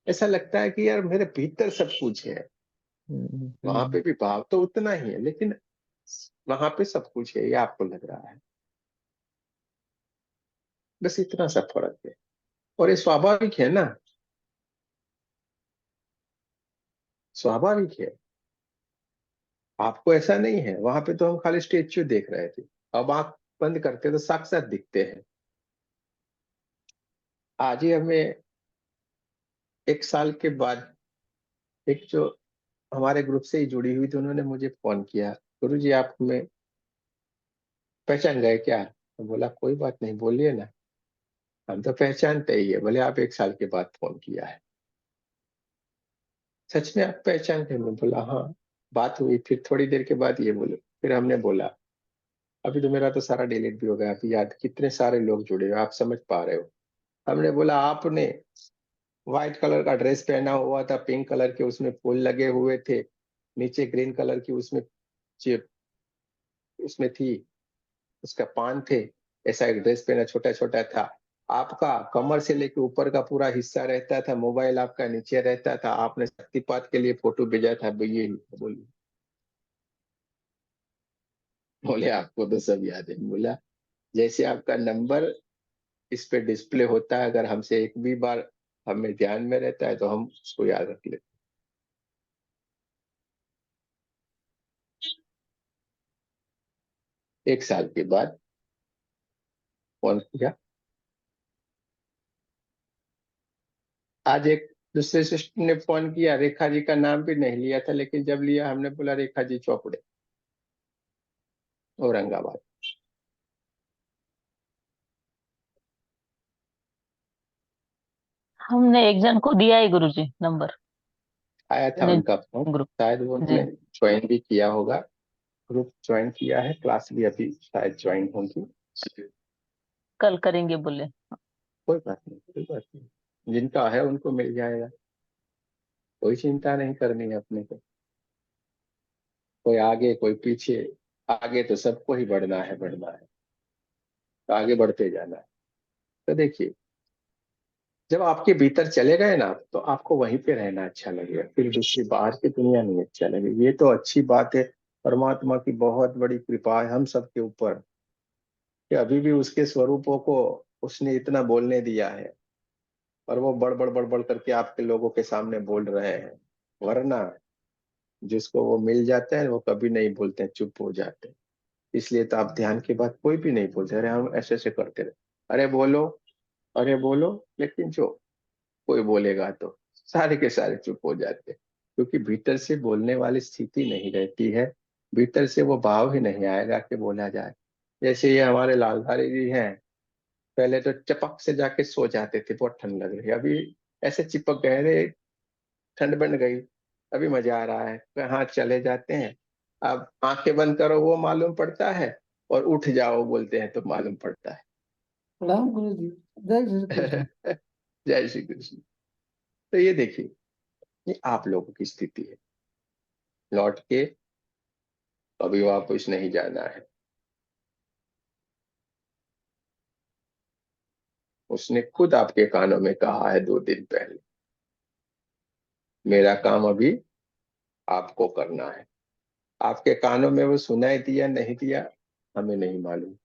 ऐसा लगता है कि यार मेरे भीतर सब कुछ है। हम्म, वहां पे भी भाव तो उतना ही है, लेकिन वहां पे सब कुछ है, ये आपको लग रहा है। बस इतना सा फर्क है, और ये स्वाभाविक है ना, स्वाभाविक है। आपको ऐसा नहीं है, वहां पे तो हम खाली स्टेच्यू देख रहे थे, अब आंख बंद करते तो साक्षात दिखते हैं। आज ही हमें 1 साल के बाद, एक जो हमारे ग्रुप से ही जुड़ी हुई थी, उन्होंने मुझे फोन किया, गुरु जी आप हमें पहचान गए क्या? तो बोला कोई बात नहीं, बोलिए ना, हम तो पहचानते ही है, बोले आप 1 साल के बाद फोन किया है, सच में आप पहचानते हैं? मैं बोला हाँ। बात हुई, फिर थोड़ी देर के बाद ये बोले, फिर हमने बोला अभी तो मेरा तो सारा डिलीट भी हो गया, अभी याद कितने सारे लोग जुड़े हो, आप समझ पा रहे हो? हमने बोला आपने व्हाइट कलर का ड्रेस पहना हुआ था, पिंक कलर के उसमें फूल लगे हुए थे, नीचे ग्रीन कलर की उसमें चिप उसमें थी, उसका पान थे, ऐसा एक ड्रेस पहना छोटा छोटा था। आपका कमर से लेके ऊपर का पूरा हिस्सा रहता था, मोबाइल आपका नीचे रहता था, आपने शक्तिपात के लिए फोटो भेजा था, ये बोलिए। बोले आपको तो सब याद है। बोला जैसे आपका नंबर इस पे डिस्प्ले होता है, अगर हमसे एक भी बार हमें ध्यान में रहता है तो हम उसको याद रख लेते। 1 साल के बाद फोन किया। आज एक दूसरे सिस्टर ने फोन किया, रेखा जी का नाम भी नहीं लिया था, लेकिन जब लिया हमने बोला रेखा जी चौपड़े, औरंगाबाद। हमने एक जन को दिया है गुरुजी नंबर। आया था ने उनका फोन, ग्रुप। शायद वो जी। उन्होंने ज्वाइन भी किया होगा, ग्रुप ज्वाइन किया है, क्लास भी अभी शायद ज्वाइन होगी। कल करेंगे बोले। कोई बात नहीं, कोई बात नहीं, जिनका है उनको मिल जाएगा, कोई चिंता नहीं करनी है अपने को। कोई आगे कोई पीछे, आगे तो सबको ही बढ़ना है, बढ़ना है तो आगे बढ़ते जाना है। तो देखिए, जब आपके भीतर चले गए ना, तो आपको वहीं पे रहना अच्छा लगेगा, फिर दूसरी बाहर की दुनिया नहीं अच्छा लगेगी। ये तो अच्छी बात है, परमात्मा की बहुत बड़ी कृपा है हम सबके ऊपर कि अभी भी उसके स्वरूपों को उसने इतना बोलने दिया है, और वो बड़ बड़ करके आपके लोगों के सामने बोल रहे हैं। वरना जिसको वो मिल जाता है वो कभी नहीं बोलते हैं, चुप हो जाते हैं। इसलिए तो आप ध्यान के बाद कोई भी नहीं बोलते, अरे हम ऐसे ऐसे करते रहे, अरे बोलो, अरे बोलो, लेकिन जो कोई बोलेगा तो सारे के सारे चुप हो जाते हैं, क्योंकि भीतर से बोलने वाली स्थिति नहीं रहती है, भीतर से वो भाव ही नहीं आएगा कि बोला जाए। जैसे ये हमारे लालधारी जी हैं, पहले तो चपक से जाके सो जाते थे, बहुत ठंड लग रही है, अभी ऐसे चिपक गए, रे ठंड बन गई, अभी मजा आ रहा है, हाँ चले जाते हैं। अब आंखें बंद करो वो मालूम पड़ता है, और उठ जाओ बोलते हैं तो मालूम पड़ता प्रणाम गुरु जी। जय श्री कृष्ण। है। जय श्री कृष्ण। तो ये देखिए, ये आप लोगों की स्थिति है, लौट के कभी वापस नहीं जाना है। उसने खुद आपके कानों में कहा है 2 दिन पहले, मेरा काम अभी आपको करना है। आपके कानों में वो सुनाई दिया नहीं दिया हमें नहीं मालूम,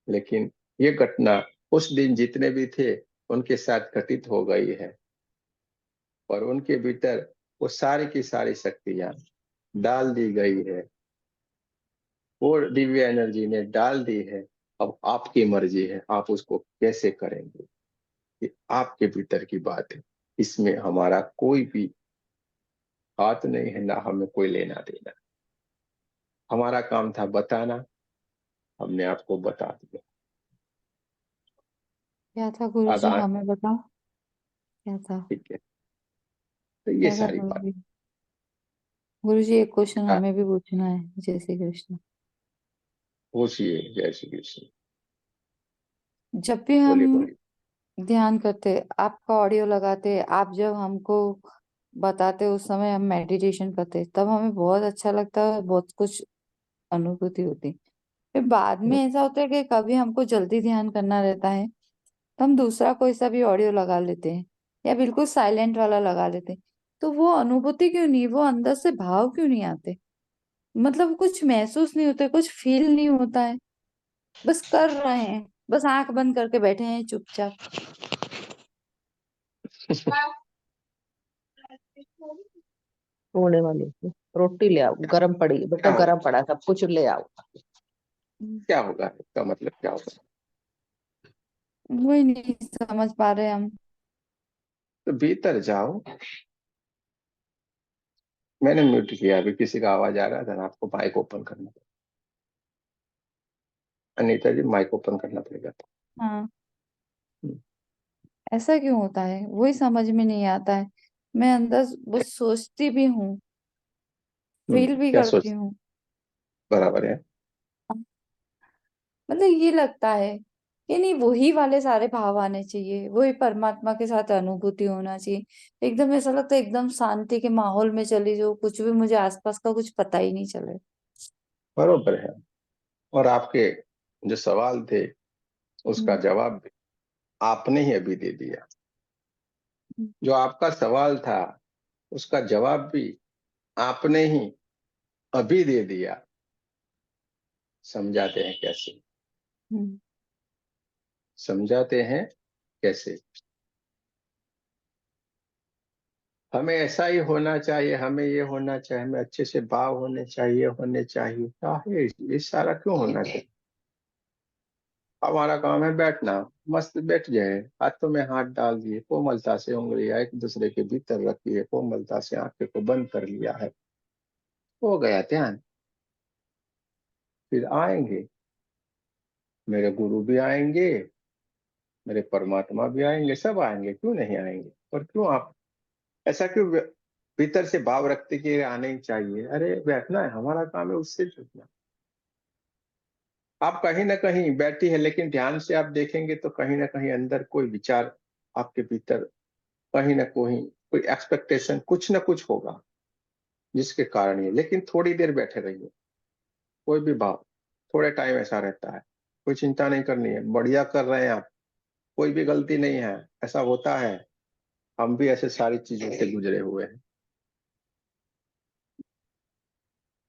लेकिन ये घटना उस दिन जितने भी थे उनके साथ घटित हो गई है, और उनके भीतर वो सारी की सारी शक्तियां डाल दी गई है, वो दिव्य एनर्जी ने डाल दी है। अब आपकी मर्जी है, आप उसको कैसे करेंगे, ये आपके भीतर की बात है। इसमें हमारा कोई भी हाथ नहीं है, ना हमें कोई लेना देना। हमारा काम था बताना, हमने आपको बता दिया। क्या था गुरु अब जी, हमें बताओ क्या था। ठीक है, तो ये क्या था सारी गुरु बात। जी। गुरु जी एक क्वेश्चन हाँ, हमें भी पूछना है। जय श्री कृष्ण। पूछिए, जय श्री कृष्ण। जब भी हम बोलिए बोलिए। ध्यान करते, आपका ऑडियो लगाते, आप जब हमको बताते, उस समय हम मेडिटेशन करते, तब हमें बहुत अच्छा लगता है, बहुत कुछ अनुभूति होती। फिर बाद में ऐसा होता है कि कभी हमको जल्दी ध्यान करना रहता है, तो हम दूसरा कोई सा भी ऑडियो लगा लेते हैं, या बिल्कुल साइलेंट वाला लगा लेते हैं। तो वो अनुभूति क्यों नहीं, वो अंदर से भाव क्यों नहीं आते? मतलब कुछ महसूस नहीं होता है, कुछ फील नहीं होता है, बस कर रहे हैं, बस आंख बंद करके बैठे हैं चुपचाप। होने वाली थी, रोटी ले आओ, गरम पड़ी है बेटा, क्या हो, गरम पड़ा है, सब कुछ ले आओ। क्या होगा इसका मतलब, क्या होगा? वही नहीं समझ पा रहे हम। तो भीतर जाओ। मैंने म्यूट किया, अभी किसी का आवाज आ रहा था ना, आपको माइक ओपन करना था। अनीता जी, माइक ओपन करना पड़ेगा था। हाँ, हम्म, ऐसा क्यों होता है वही समझ में नहीं आता है। मैं अंदर वो सोचती भी हूँ, फील भी क्या करती सोच, हूँ। बराबर है। मतलब ये लगता है कि नहीं, वही वाले सारे भाव आने चाहिए, वही परमात्मा के साथ अनुभूति होना चाहिए। एकदम ऐसा लगता है एकदम शांति के माहौल में चली जाऊँ, कुछ भी मुझे आसपास का कुछ पता ही नहीं चले। बरोबर है। और आपके जो सवाल थे उसका हम्म, जवाब भी आपने ही अभी दे दिया। हम्म, जो आपका सवाल था उसका जवाब भी आपने ही अभी दे दिया। समझाते हैं कैसे, हम्म, समझाते हैं कैसे। हमें ऐसा ही होना चाहिए, हमें ये होना चाहिए, हमें अच्छे से भाव होने चाहिए, होने चाहिए, क्या है ये सारा क्यों होना चाहिए? हमारा काम है बैठना, मस्त बैठ जाए, हाथों में हाथ डाल दिए, कोमलता से उंगलियां एक दूसरे के भीतर रखी है, कोमलता से आंखें को बंद कर लिया है, हो गया ध्यान। फिर आएंगे, मेरे गुरु भी आएंगे, मेरे परमात्मा भी आएंगे, सब आएंगे, क्यों नहीं आएंगे? और क्यों आप ऐसा क्यों भीतर से भाव रखते कि आने ही चाहिए? अरे बैठना है, हमारा काम है उससे जुड़ना। आप कहीं ना कहीं बैठी है, लेकिन ध्यान से आप देखेंगे तो कहीं ना कहीं अंदर कोई विचार आपके भीतर, कहीं ना कहीं कोई एक्सपेक्टेशन, कुछ ना कुछ होगा जिसके कारण ये। लेकिन थोड़ी देर बैठे रहिए, कोई भी भाव थोड़े टाइम ऐसा रहता है, कोई चिंता नहीं करनी है, बढ़िया कर रहे हैं आप, कोई भी गलती नहीं है। ऐसा होता है, हम भी ऐसे सारी चीजों से गुजरे हुए हैं,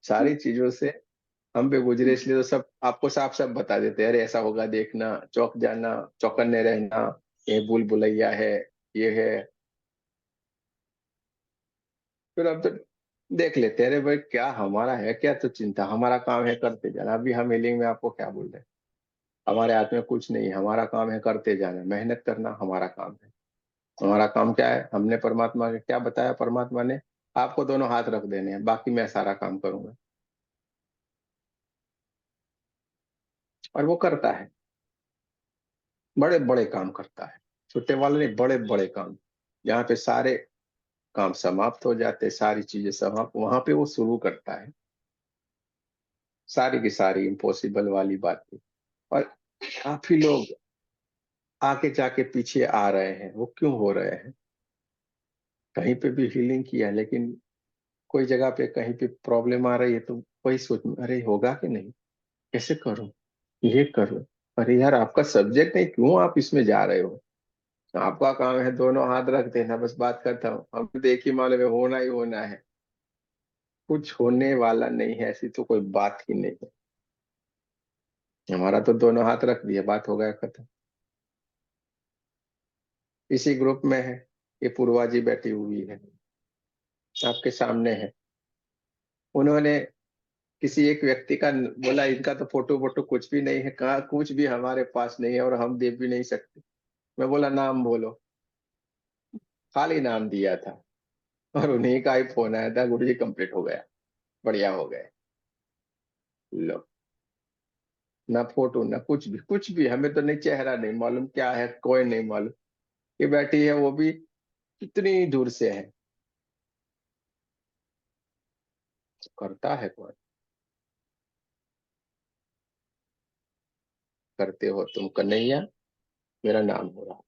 सारी चीजों से हम भी गुजरे, इसलिए तो सब आपको साफ साफ बता देते हैं, अरे ऐसा होगा देखना, चौक जाना, चौकन्ने रहना, ये भूल भुलैया है, ये है। फिर अब तो देख लेते हैं, अरे भाई क्या हमारा है, क्या तो चिंता, हमारा काम है करते जाना। अभी हम हीलिंग में आपको क्या बोल रहे हैं, हमारे हाथ में कुछ नहीं है, हमारा काम है करते जाना, मेहनत करना हमारा काम है। हमारा काम क्या है, हमने परमात्मा ने क्या बताया, परमात्मा ने आपको दोनों हाथ रख देने हैं, बाकी मैं सारा काम करूंगा। और वो करता है, बड़े बड़े काम करता है, छोटे वाले नहीं, बड़े बड़े काम। जहाँ पे सारे काम समाप्त हो जाते, सारी चीजें समाप्त, वहां पे वो शुरू करता है सारी की सारी इम्पॉसिबल वाली बातें। और काफी लोग आके जाके पीछे आ रहे हैं, वो क्यों हो रहे हैं, कहीं पे भी हीलिंग किया, लेकिन कोई जगह पे कहीं पे प्रॉब्लम आ रही है, तो वही सोच, अरे होगा कि नहीं, कैसे करूं, ये करूं। अरे यार आपका सब्जेक्ट नहीं, क्यों आप इसमें जा रहे हो, आपका काम है दोनों हाथ रख देना, बस बात करता हूँ, हम तो एक ही मालूम है, होना ही होना है, कुछ होने वाला नहीं है, ऐसी तो कोई बात ही नहीं है। हमारा तो दोनों हाथ रख दिया, बात हो गया खत्म। इसी ग्रुप में है, ये पूर्वा जी बैठी हुई है, आपके सामने है। उन्होंने किसी एक व्यक्ति का बोला, इनका तो फोटो वोटो कुछ भी नहीं है, कहा कुछ भी हमारे पास नहीं है और हम दे भी नहीं सकते। मैं बोला नाम बोलो, खाली नाम दिया था, और उन्हीं का ही फोन आया था, गुरु जी कंप्लीट हो गया, बढ़िया हो गए। लो, ना फोटो ना कुछ भी, कुछ भी हमें तो नहीं, चेहरा नहीं मालूम क्या है, कोई नहीं मालूम, ये बैठी है वो भी कितनी दूर से है। करता है कौन, करते हो तुम कन्हैया, मेरा नाम हो रहा है,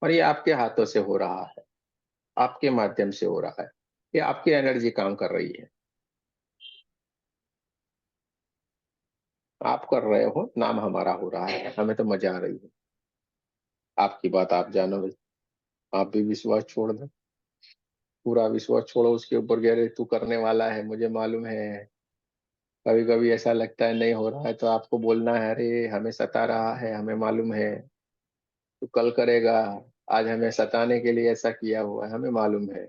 और ये आपके हाथों से हो रहा है, आपके माध्यम से हो रहा है, ये आपकी एनर्जी काम कर रही है, आप कर रहे हो, नाम हमारा हो रहा है, हमें तो मजा आ रही है। आपकी बात आप जानो भाई, आप भी विश्वास छोड़ दो, पूरा विश्वास छोड़ो उसके ऊपर, कह रहे तू करने वाला है, मुझे मालूम है। कभी कभी ऐसा लगता है नहीं हो रहा है, तो आपको बोलना है, अरे हमें सता रहा है, हमें मालूम है, तू कल करेगा, आज हमें सताने के लिए ऐसा किया हुआ है, हमें मालूम है।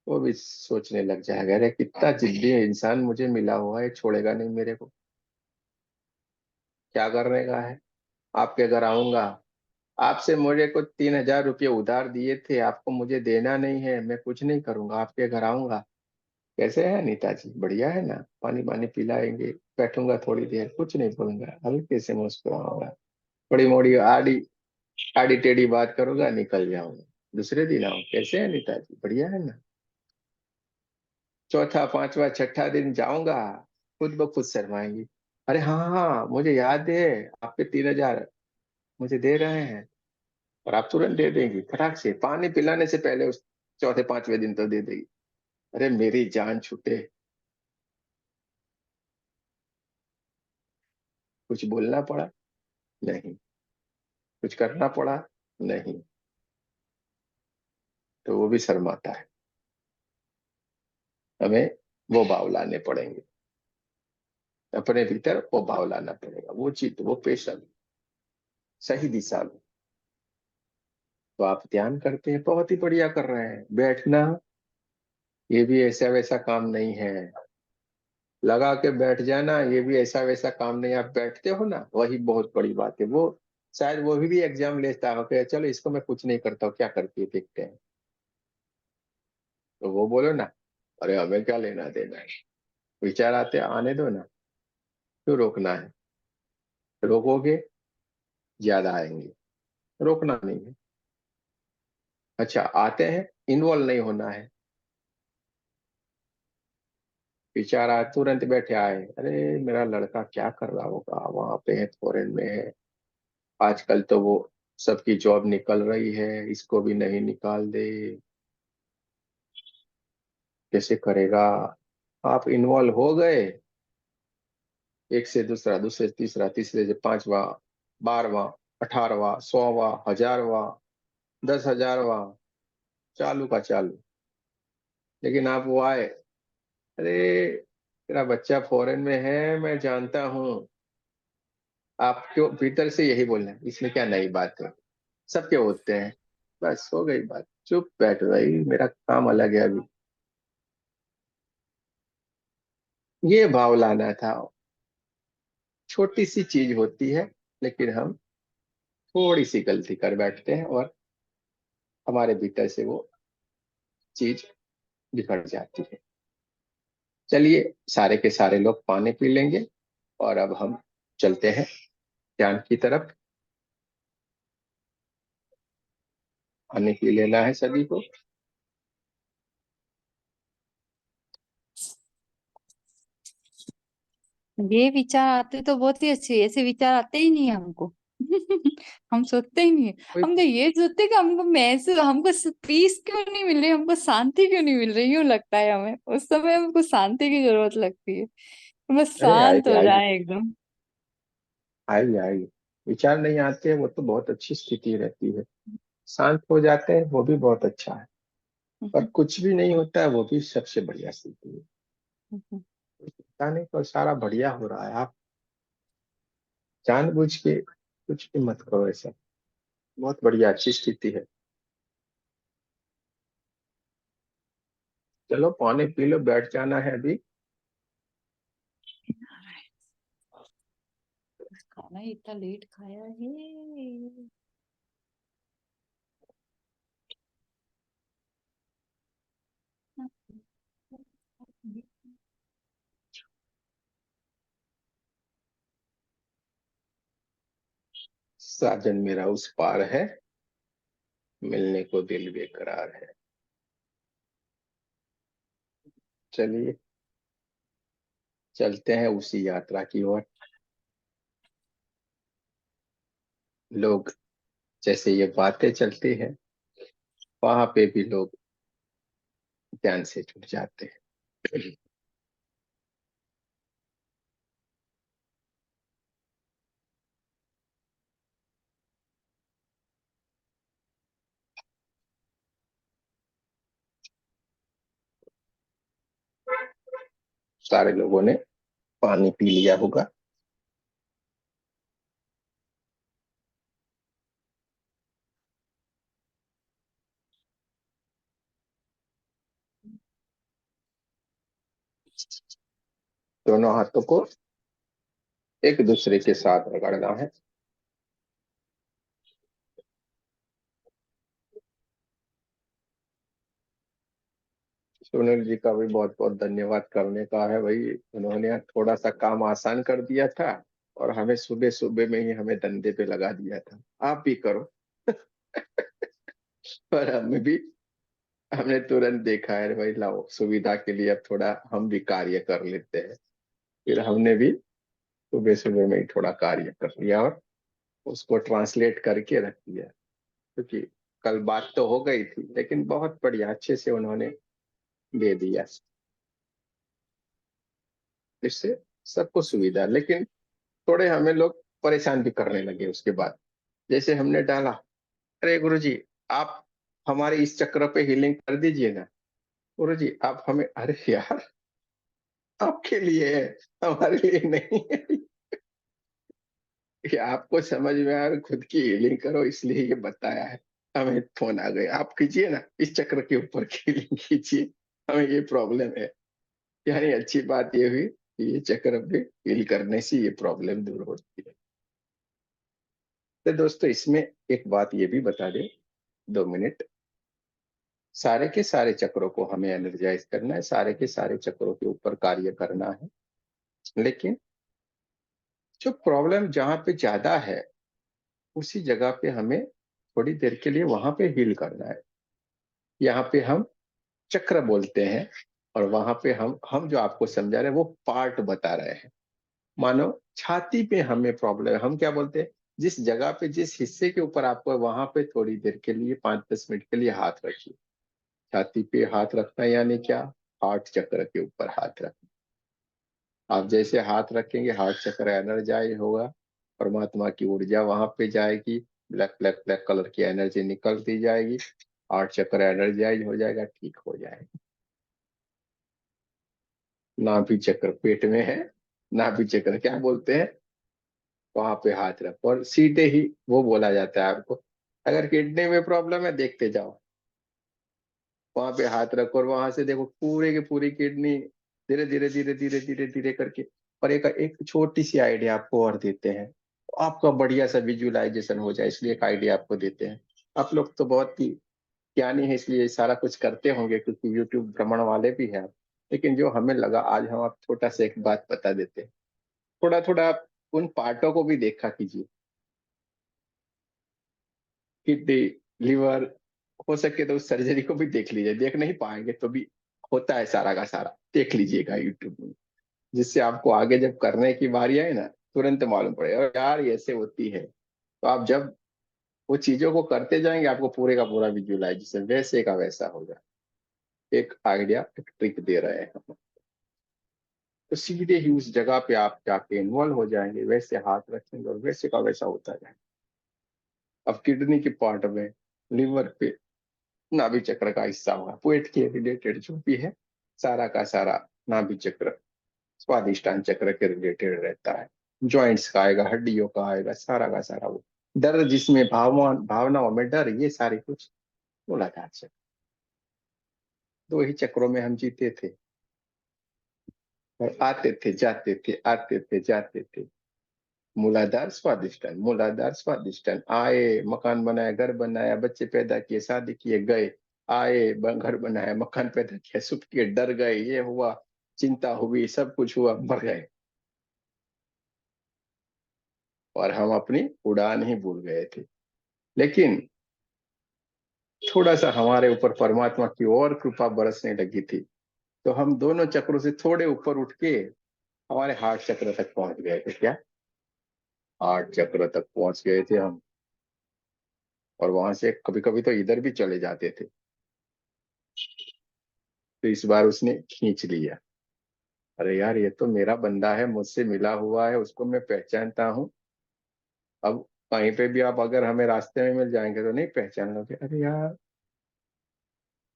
वो भी सोचने लग जाएगा, अरे कितना जिद्दी इंसान मुझे मिला हुआ है, छोड़ेगा नहीं मेरे को, क्या करने का है। आपके घर आऊंगा, आपसे मुझे को 3,000 रुपये उधार दिए थे, आपको मुझे देना नहीं है, मैं कुछ नहीं करूंगा, आपके घर आऊंगा। कैसे है नीता जी, बढ़िया है ना, पानी पानी पिलाएंगे, बैठूंगा थोड़ी देर, कुछ नहीं बोलूंगा, हल्के से मुस्कुराऊंगा, बड़ी मोड़ी आड़ी आड़ी टेढ़ी बात करूंगा, निकल जाऊंगा, दूसरे दिन आऊँ। कैसे है नीता जी, बढ़िया है ना। चौथा पांचवा छठा दिन जाऊंगा, खुद ब खुद शर्माएंगी, अरे हाँ हाँ हाँ, मुझे याद है, आपके 3,000 मुझे दे रहे हैं, और आप तुरंत दे देंगी, फटाक से पानी पिलाने से पहले, उस चौथे पांचवे दिन तो दे देगी। अरे मेरी जान छूटे, कुछ बोलना पड़ा नहीं, कुछ करना पड़ा नहीं, तो वो भी शर्माता है। हमें वो भाव लाने पड़ेंगे, अपने भीतर वो भाव लाना पड़ेगा, वो चित्त, वो पेशन सही दिशा में। तो आप ध्यान करते हैं, बहुत ही बढ़िया कर रहे हैं, बैठना ये भी ऐसा वैसा काम नहीं है, लगा के बैठ जाना ये भी ऐसा वैसा काम नहीं, आप बैठते हो ना, वही बहुत बड़ी बात है। वो शायद वो भी एग्जाम लेता हो कि चलो इसको मैं कुछ नहीं करता हूँ, क्या करती है देखते हैं, तो वो बोलो ना, अरे हमें क्या लेना देना है, विचार आते आने दो ना, क्यों रोकना है, रोकोगे ज्यादा आएंगे, रोकना नहीं है। अच्छा आते हैं, इन्वॉल्व नहीं होना है, विचार आए तुरंत बैठे आए, अरे मेरा लड़का क्या कर रहा होगा, वहां पे है, फॉरेन में है, आजकल तो वो सबकी जॉब निकल रही है, इसको भी नहीं निकाल दे, कैसे करेगा। आप इन्वॉल्व हो गए, एक से दूसरा, दूसरे से तीसरा, तीसरे से पांचवा, 12वां, 18वां, 100वां, 1000वां, 10,000वां, चालू का चालू। लेकिन आप वो आए, अरे तेरा बच्चा फॉरेन में है, मैं जानता हूँ। आप क्यों भीतर से यही बोल रहे हैं, इसमें क्या नई बात है, सबके होते हैं, बस हो गई बात, चुप बैठ भाई, मेरा काम अलग है अभी। ये भाव लाना था। छोटी सी चीज होती है, लेकिन हम थोड़ी सी गलती कर बैठते हैं और हमारे भीतर से वो चीज बिखर जाती है। चलिए, सारे के सारे लोग पानी पी लेंगे और अब हम चलते हैं ध्यान की तरफ। पानी पी लेना है सभी को। ये विचार आते तो बहुत ही अच्छे, ऐसे विचार आते ही नहीं है हमको। हम सोचते ही नहीं है। कोई हम तो ये सोचते कि हमको पीस क्यों नहीं मिल रही, हमको शांति क्यों नहीं मिल रही, यूं लगता है हमें उस समय हमको शांति की जरूरत लगती है, बस अरे शांत आइए हो आइए, जाए एकदम। आइए आइए। विचार नहीं आते हैं वो तो बहुत अच्छी स्थिति रहती है, शांत हो जाते हैं वो भी बहुत अच्छा है, और कुछ भी नहीं होता है वो भी सबसे बढ़िया स्थिति है। पता नहीं पर सारा बढ़िया हो रहा है, आप जानबूझ के कुछ भी मत करो ऐसा, बहुत बढ़िया अच्छी स्थिति है। चलो पानी पी लो, बैठ जाना है अभी। खाना ही इतना लेट खाया है। साजन मेरा उस पार है, मिलने को दिल बेकरार है। चलिए चलते हैं उसी यात्रा की ओर। लोग जैसे ये बातें चलती हैं, वहां पे भी लोग ध्यान से जुट जाते हैं। सारे लोगों ने पानी पी लिया होगा। दोनों हाथों को एक दूसरे के साथ रगड़ना है। सुनील जी का भी बहुत बहुत धन्यवाद करने का है भाई, उन्होंने थोड़ा सा काम आसान कर दिया था और हमें सुबह सुबह में ही हमें धंधे पे लगा दिया था, आप भी करो। पर हमें भी, हमने तुरंत देखा है भाई, लाओ सुविधा के लिए अब थोड़ा हम भी कार्य कर लेते हैं। फिर हमने भी सुबह सुबह में ही थोड़ा कार्य कर लिया और उसको ट्रांसलेट करके रख दिया, क्योंकि कल बात तो हो गई थी लेकिन बहुत बढ़िया अच्छे से उन्होंने दे दिया, इससे सबको सुविधा। लेकिन थोड़े हमें लोग परेशान भी करने लगे उसके बाद, जैसे हमने डाला, अरे गुरुजी आप हमारे इस चक्र पे हीलिंग कर दीजिए ना, गुरुजी आप हमें, अरे यार आपके लिए है, हमारे लिए नहीं है। ये आपको समझ में आया, खुद की हीलिंग करो इसलिए ये बताया है। हमें फोन आ गए, आप कीजिए ना इस चक्र के ऊपर हीलिंग कीजिए, हमें ये प्रॉब्लम है। यानी अच्छी बात ये हुई कि ये चक्र पे हील करने से ये प्रॉब्लम दूर होती है। तो दोस्तों इसमें एक बात ये भी बता दें, 2 मिनट, सारे के सारे चक्रों को हमें एनर्जाइज करना है, सारे के सारे चक्रों के ऊपर कार्य करना है, लेकिन जो प्रॉब्लम जहां पे ज्यादा है उसी जगह पे हमें थोड़ी देर के लिए वहां पे हील करना है। यहाँ पे हम चक्र बोलते हैं, और वहां पे हम जो आपको समझा रहे हैं वो पार्ट बता रहे हैं। मानो छाती पे हमें प्रॉब्लम है, हम क्या बोलते हैं, जिस जगह पे जिस हिस्से के ऊपर आपको है, वहां पे थोड़ी देर के लिए 5-10 मिनट के लिए हाथ रखिए। छाती पे हाथ रखना यानी क्या, हार्ट चक्र के ऊपर हाथ रखना। आप जैसे हाथ रखेंगे हार्ट चक्र एनर्जाइज होगा, परमात्मा की ऊर्जा वहां पे जाएगी, ब्लैक ब्लैक ब्लैक कलर की एनर्जी निकलती जाएगी, हार्ट चक्र एनर्जाइज हो जाएगा, ठीक हो जाएगा। नाभि चक्र पेट में है, नाभि चक्र क्या बोलते हैं, वहां पे हाथ रखो और सीधे ही वो बोला जाता है आपको, अगर किडनी में प्रॉब्लम है देखते जाओ, वहां पे हाथ रखो और वहां से देखो पूरे की पूरी किडनी धीरे धीरे धीरे धीरे धीरे धीरे करके। और एक छोटी सी आइडिया आपको और देते हैं, आपका बढ़िया सा विजुअलाइजेशन हो जाए, इसलिए एक आइडिया आपको देते हैं। आप लोग तो बहुत ही ज्ञानी है, इसलिए सारा कुछ करते होंगे क्योंकि यूट्यूब भ्रमण वाले भी हैं आप। लेकिन जो हमें लगा आज हम आप छोटा सा एक बात बता देते हैं, थोड़ा थोड़ा आप उन पार्टों को भी देखा कीजिए, किडनी, लिवर, हो सके तो उस सर्जरी को भी देख लीजिए, देख नहीं पाएंगे तो भी होता है सारा का सारा, देख लीजिएगा यूट्यूब में, जिससे आपको आगे जब करने की बारी आए ना तुरंत मालूम पड़ेगा और यार ये ऐसे होती है। तो आप जब वो चीजों को करते जाएंगे आपको पूरे का पूरा विजुअलाइजेशन वैसे का वैसा होगा। एक आइडिया, एक ट्रिक दे रहे हैं हम, तो सीधे ही उस जगह पे आप जाके इन्वॉल्व हो जाएंगे, वैसे हाथ रखेंगे और वैसे का वैसा होता जाएगा। अब किडनी के पार्ट में, लिवर पे, नाभि चक्र का हिस्सा होगा, पेट के रिलेटेड जो भी है सारा का सारा नाभि चक्र, स्वादिष्टान चक्र के रिलेटेड रहता है। जॉइंट्स का आएगा, हड्डियों का आएगा, सारा का सारा वो डर, जिसमें भावनाओं में डर, ये सारे कुछ मूलाधार चक्र। दो ही चक्रों में हम जीते थे और आते थे जाते थे, आते थे जाते थे। मूलाधार स्वादिष्टान, मूलाधार स्वादिष्टान, आए मकान बनाया, घर बनाया, बच्चे पैदा किए, शादी किए, गए, आए घर बनाया, मकान पैदा किया, सुख किए, डर गए, ये हुआ, चिंता हुई, सब कुछ हुआ, मर गए और हम अपनी उड़ान ही भूल गए थे। लेकिन थोड़ा सा हमारे ऊपर परमात्मा की और कृपा बरसने लगी थी, तो हम दोनों चक्रों से थोड़े ऊपर उठ के हमारे हार्ट चक्र तक पहुंच गए थे। क्या, हार्ट चक्र तक पहुंच गए थे हम, और वहां से कभी कभी तो इधर भी चले जाते थे। तो इस बार उसने खींच लिया, अरे यार ये तो मेरा बंदा है, मुझसे मिला हुआ है, उसको मैं पहचानता हूँ। अब कहीं पे भी आप अगर हमें रास्ते में मिल जाएंगे तो नहीं पहचान लोगे, अरे यार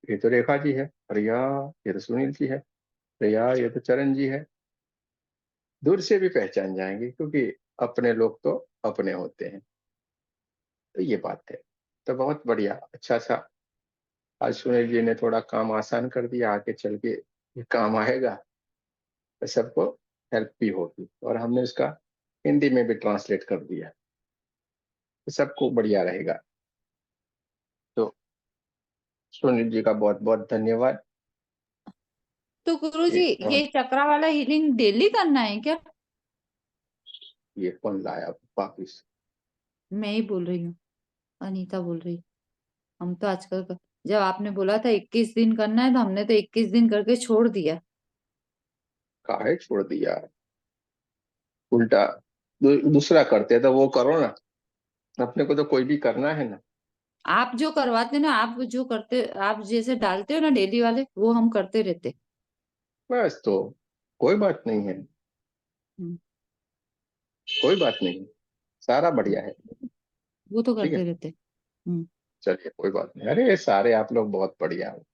ये तो रेखा जी है, अरे यार ये तो सुनील जी है, अरे यार ये तो चरण जी है। दूर से भी पहचान जाएंगे क्योंकि अपने लोग तो अपने होते हैं। तो ये बात है। तो बहुत बढ़िया, अच्छा सा आज सुनील जी ने थोड़ा काम आसान कर दिया, आगे चल के ये काम आएगा तो सबको हेल्प भी होगी, और हमने उसका हिंदी में भी ट्रांसलेट कर दिया तो सबको बढ़िया रहेगा। तो सुनील जी का बहुत बहुत धन्यवाद। तो गुरुजी, ये ये चक्रा वाला हीलिंग डेली करना है क्या? ये कौन लाया वापिस? मैं ही बोल रही हूँ, अनीता बोल रही। हम तो आजकल जब आपने बोला था 21 दिन करना है तो हमने तो 21 दिन करके छोड़ दिया। काहे छोड़ दिया, उल्टा दूसरा करते तो वो करो ना, अपने को तो कोई भी करना है ना। आप जो करवाते ना, आप जो करते, आप जैसे डालते हो ना डेली वाले, वो हम करते रहते। बस तो कोई बात नहीं है, हम्म, कोई बात नहीं, सारा बढ़िया है। वो तो ठीक करते है, रहते। हम्म। चलिए कोई बात नहीं, अरे ये सारे आप लोग बहुत बढ़िया हो।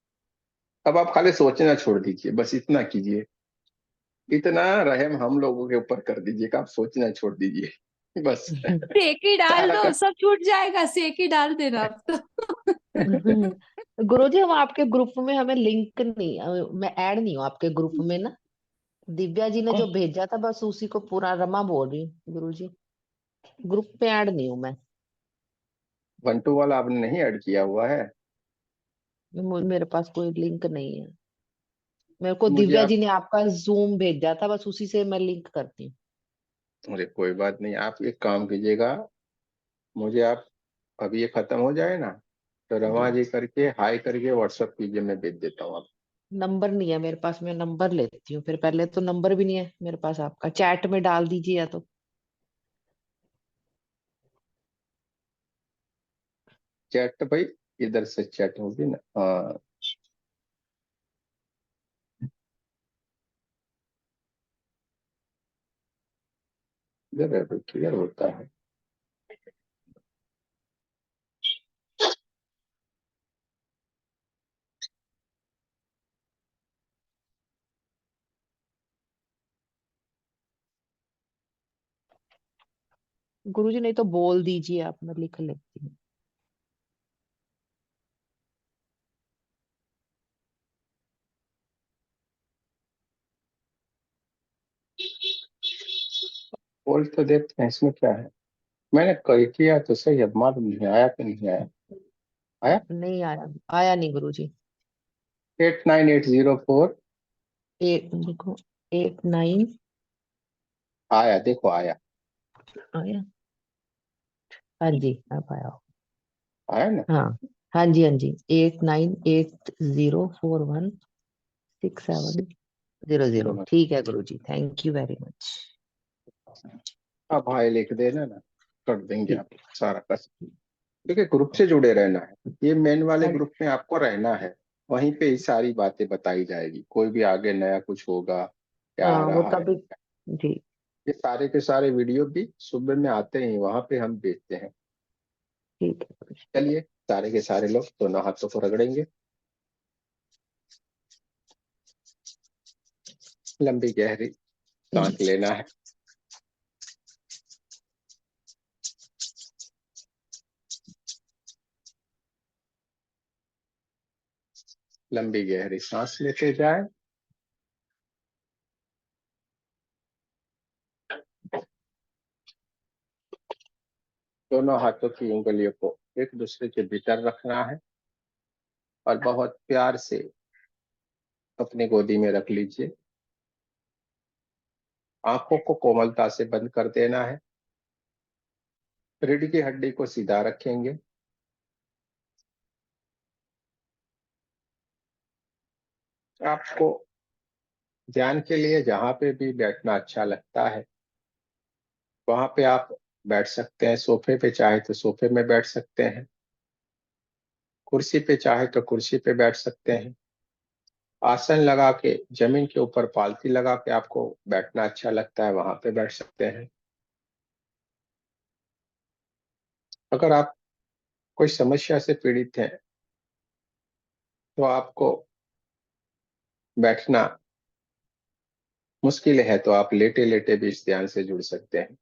अब आप खाली सोचना छोड़ दीजिए, बस इतना कीजिए, इतना रहम हम लोगों के ऊपर कर दीजिए कि आप सोचना छोड़ दीजिए बस सेक ही डाल सारा दो, का सब छूट जाएगा, सेक ही डाल देना आप तो। गुरुजी हम आपके ग्रुप में, हमें लिंक नहीं, मैं ऐड नहीं हूँ आपके ग्रुप में ना। दिव्या जी ने जो भेजा था बस उसी को पूरा रमा बोल रही हूँ गुरुजी, ग्रुप पे ऐड नहीं हूँ मैं। 1-2 वाला आपने नहीं ऐड किया हुआ है? मेरे पास कोई लिंक नहीं है। मेरे को मुझे दिव्या आप, जी ने आपका जूम भेजा था, बस उसी से मैं लिंक करती हूँ। अरे कोई बात नहीं, आप एक काम कीजिएगा, मुझे आप अभी ये खत्म हो जाए ना तो रमा जी। जी करके हाई करके व्हाट्सअप कीजिए, मैं भेज देता हूँ आप। नंबर नहीं है मेरे पास, मैं नंबर लेती हूँ फिर। पहले तो नंबर भी नहीं है मेरे पास आपका, चैट में डाल दीजिए या तो। चैट भाई, इधर से चैट होगी ना? हाँ, इधर क्लियर होता है। गुरुजी नहीं तो बोल दीजिए आप, मैं लिख लेती हूँ। बोल तो देखते हैं, इसमें क्या है। मैंने कही किया तो सही, अब मालूम नहीं आया कि नहीं आया। आया? नहीं आया, आया नहीं गुरुजी। 89804। एक देखो, 89 आया, देखो आया। आया। हाँ जी अब आया। आया ना? हाँ हाँ जी हाँ जी, 8980416700। 01। ठीक है गुरुजी, थैंक यू वेरी मच। अब भाई लिख देना ना, कर देंगे ठीक आप सारा का। देखिए, ग्रुप से जुड़े रहना है, ये मेन वाले है। ग्रुप में आपको रहना है। वहीं पे ही सारी बातें बताई जाएगी, कोई भी आगे नया कुछ होगा, क्या आ हाँ वो रहा है। तभी। जी। ये सारे के सारे वीडियो भी सुबह में आते हैं, वहां पे हम भेजते हैं। ठीक है गुरुजी। चलिए, सारे के सारे लोग दोनों हाथों को रगड़ेंगे। लंबी गहरी सांस लेना है। लंबी गहरी सांस लेते जाए। दोनों हाथों की उंगलियों को एक दूसरे के भीतर रखना है और बहुत प्यार से अपनी गोदी में रख लीजिए। आंखों को कोमलता से बंद कर देना है। रीढ़ की हड्डी को सीधा रखेंगे। आपको ध्यान के लिए जहां पे भी बैठना अच्छा लगता है वहां पे आप बैठ सकते हैं। सोफे पे चाहे तो सोफे में बैठ सकते हैं, कुर्सी पे चाहे तो कुर्सी पे बैठ सकते हैं। आसन लगा के जमीन के ऊपर पालथी लगा के आपको बैठना अच्छा लगता है, वहां पे बैठ सकते हैं। अगर आप कोई समस्या से पीड़ित हैं तो आपको बैठना मुश्किल है तो आप लेटे लेटे भी इस ध्यान से जुड़ सकते हैं।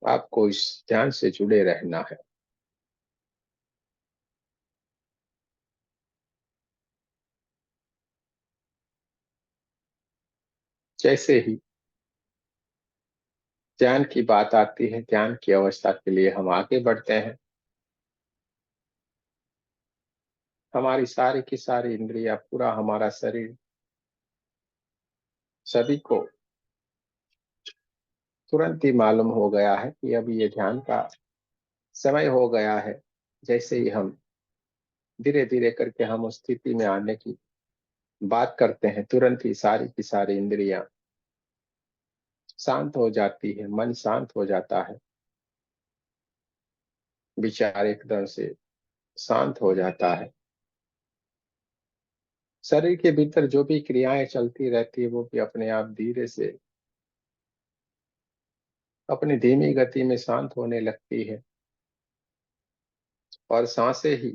आपको इस ध्यान से जुड़े रहना है। जैसे ही ध्यान की बात आती है, ध्यान की अवस्था के लिए हम आगे बढ़ते हैं। हमारी सारी की सारी इंद्रियां, पूरा हमारा शरीर, सभी को तुरंत ही मालूम हो गया है कि अभी ये ध्यान का समय हो गया है। जैसे ही हम धीरे धीरे करके हम उस स्थिति में आने की बात करते हैं, तुरंत ही सारी की सारी इंद्रियां शांत हो जाती है, मन शांत हो जाता है, विचार एकदम से शांत हो जाता है। शरीर के भीतर जो भी क्रियाएं चलती रहती है वो भी अपने आप धीरे से अपनी धीमी गति में शांत होने लगती है। और सांसें ही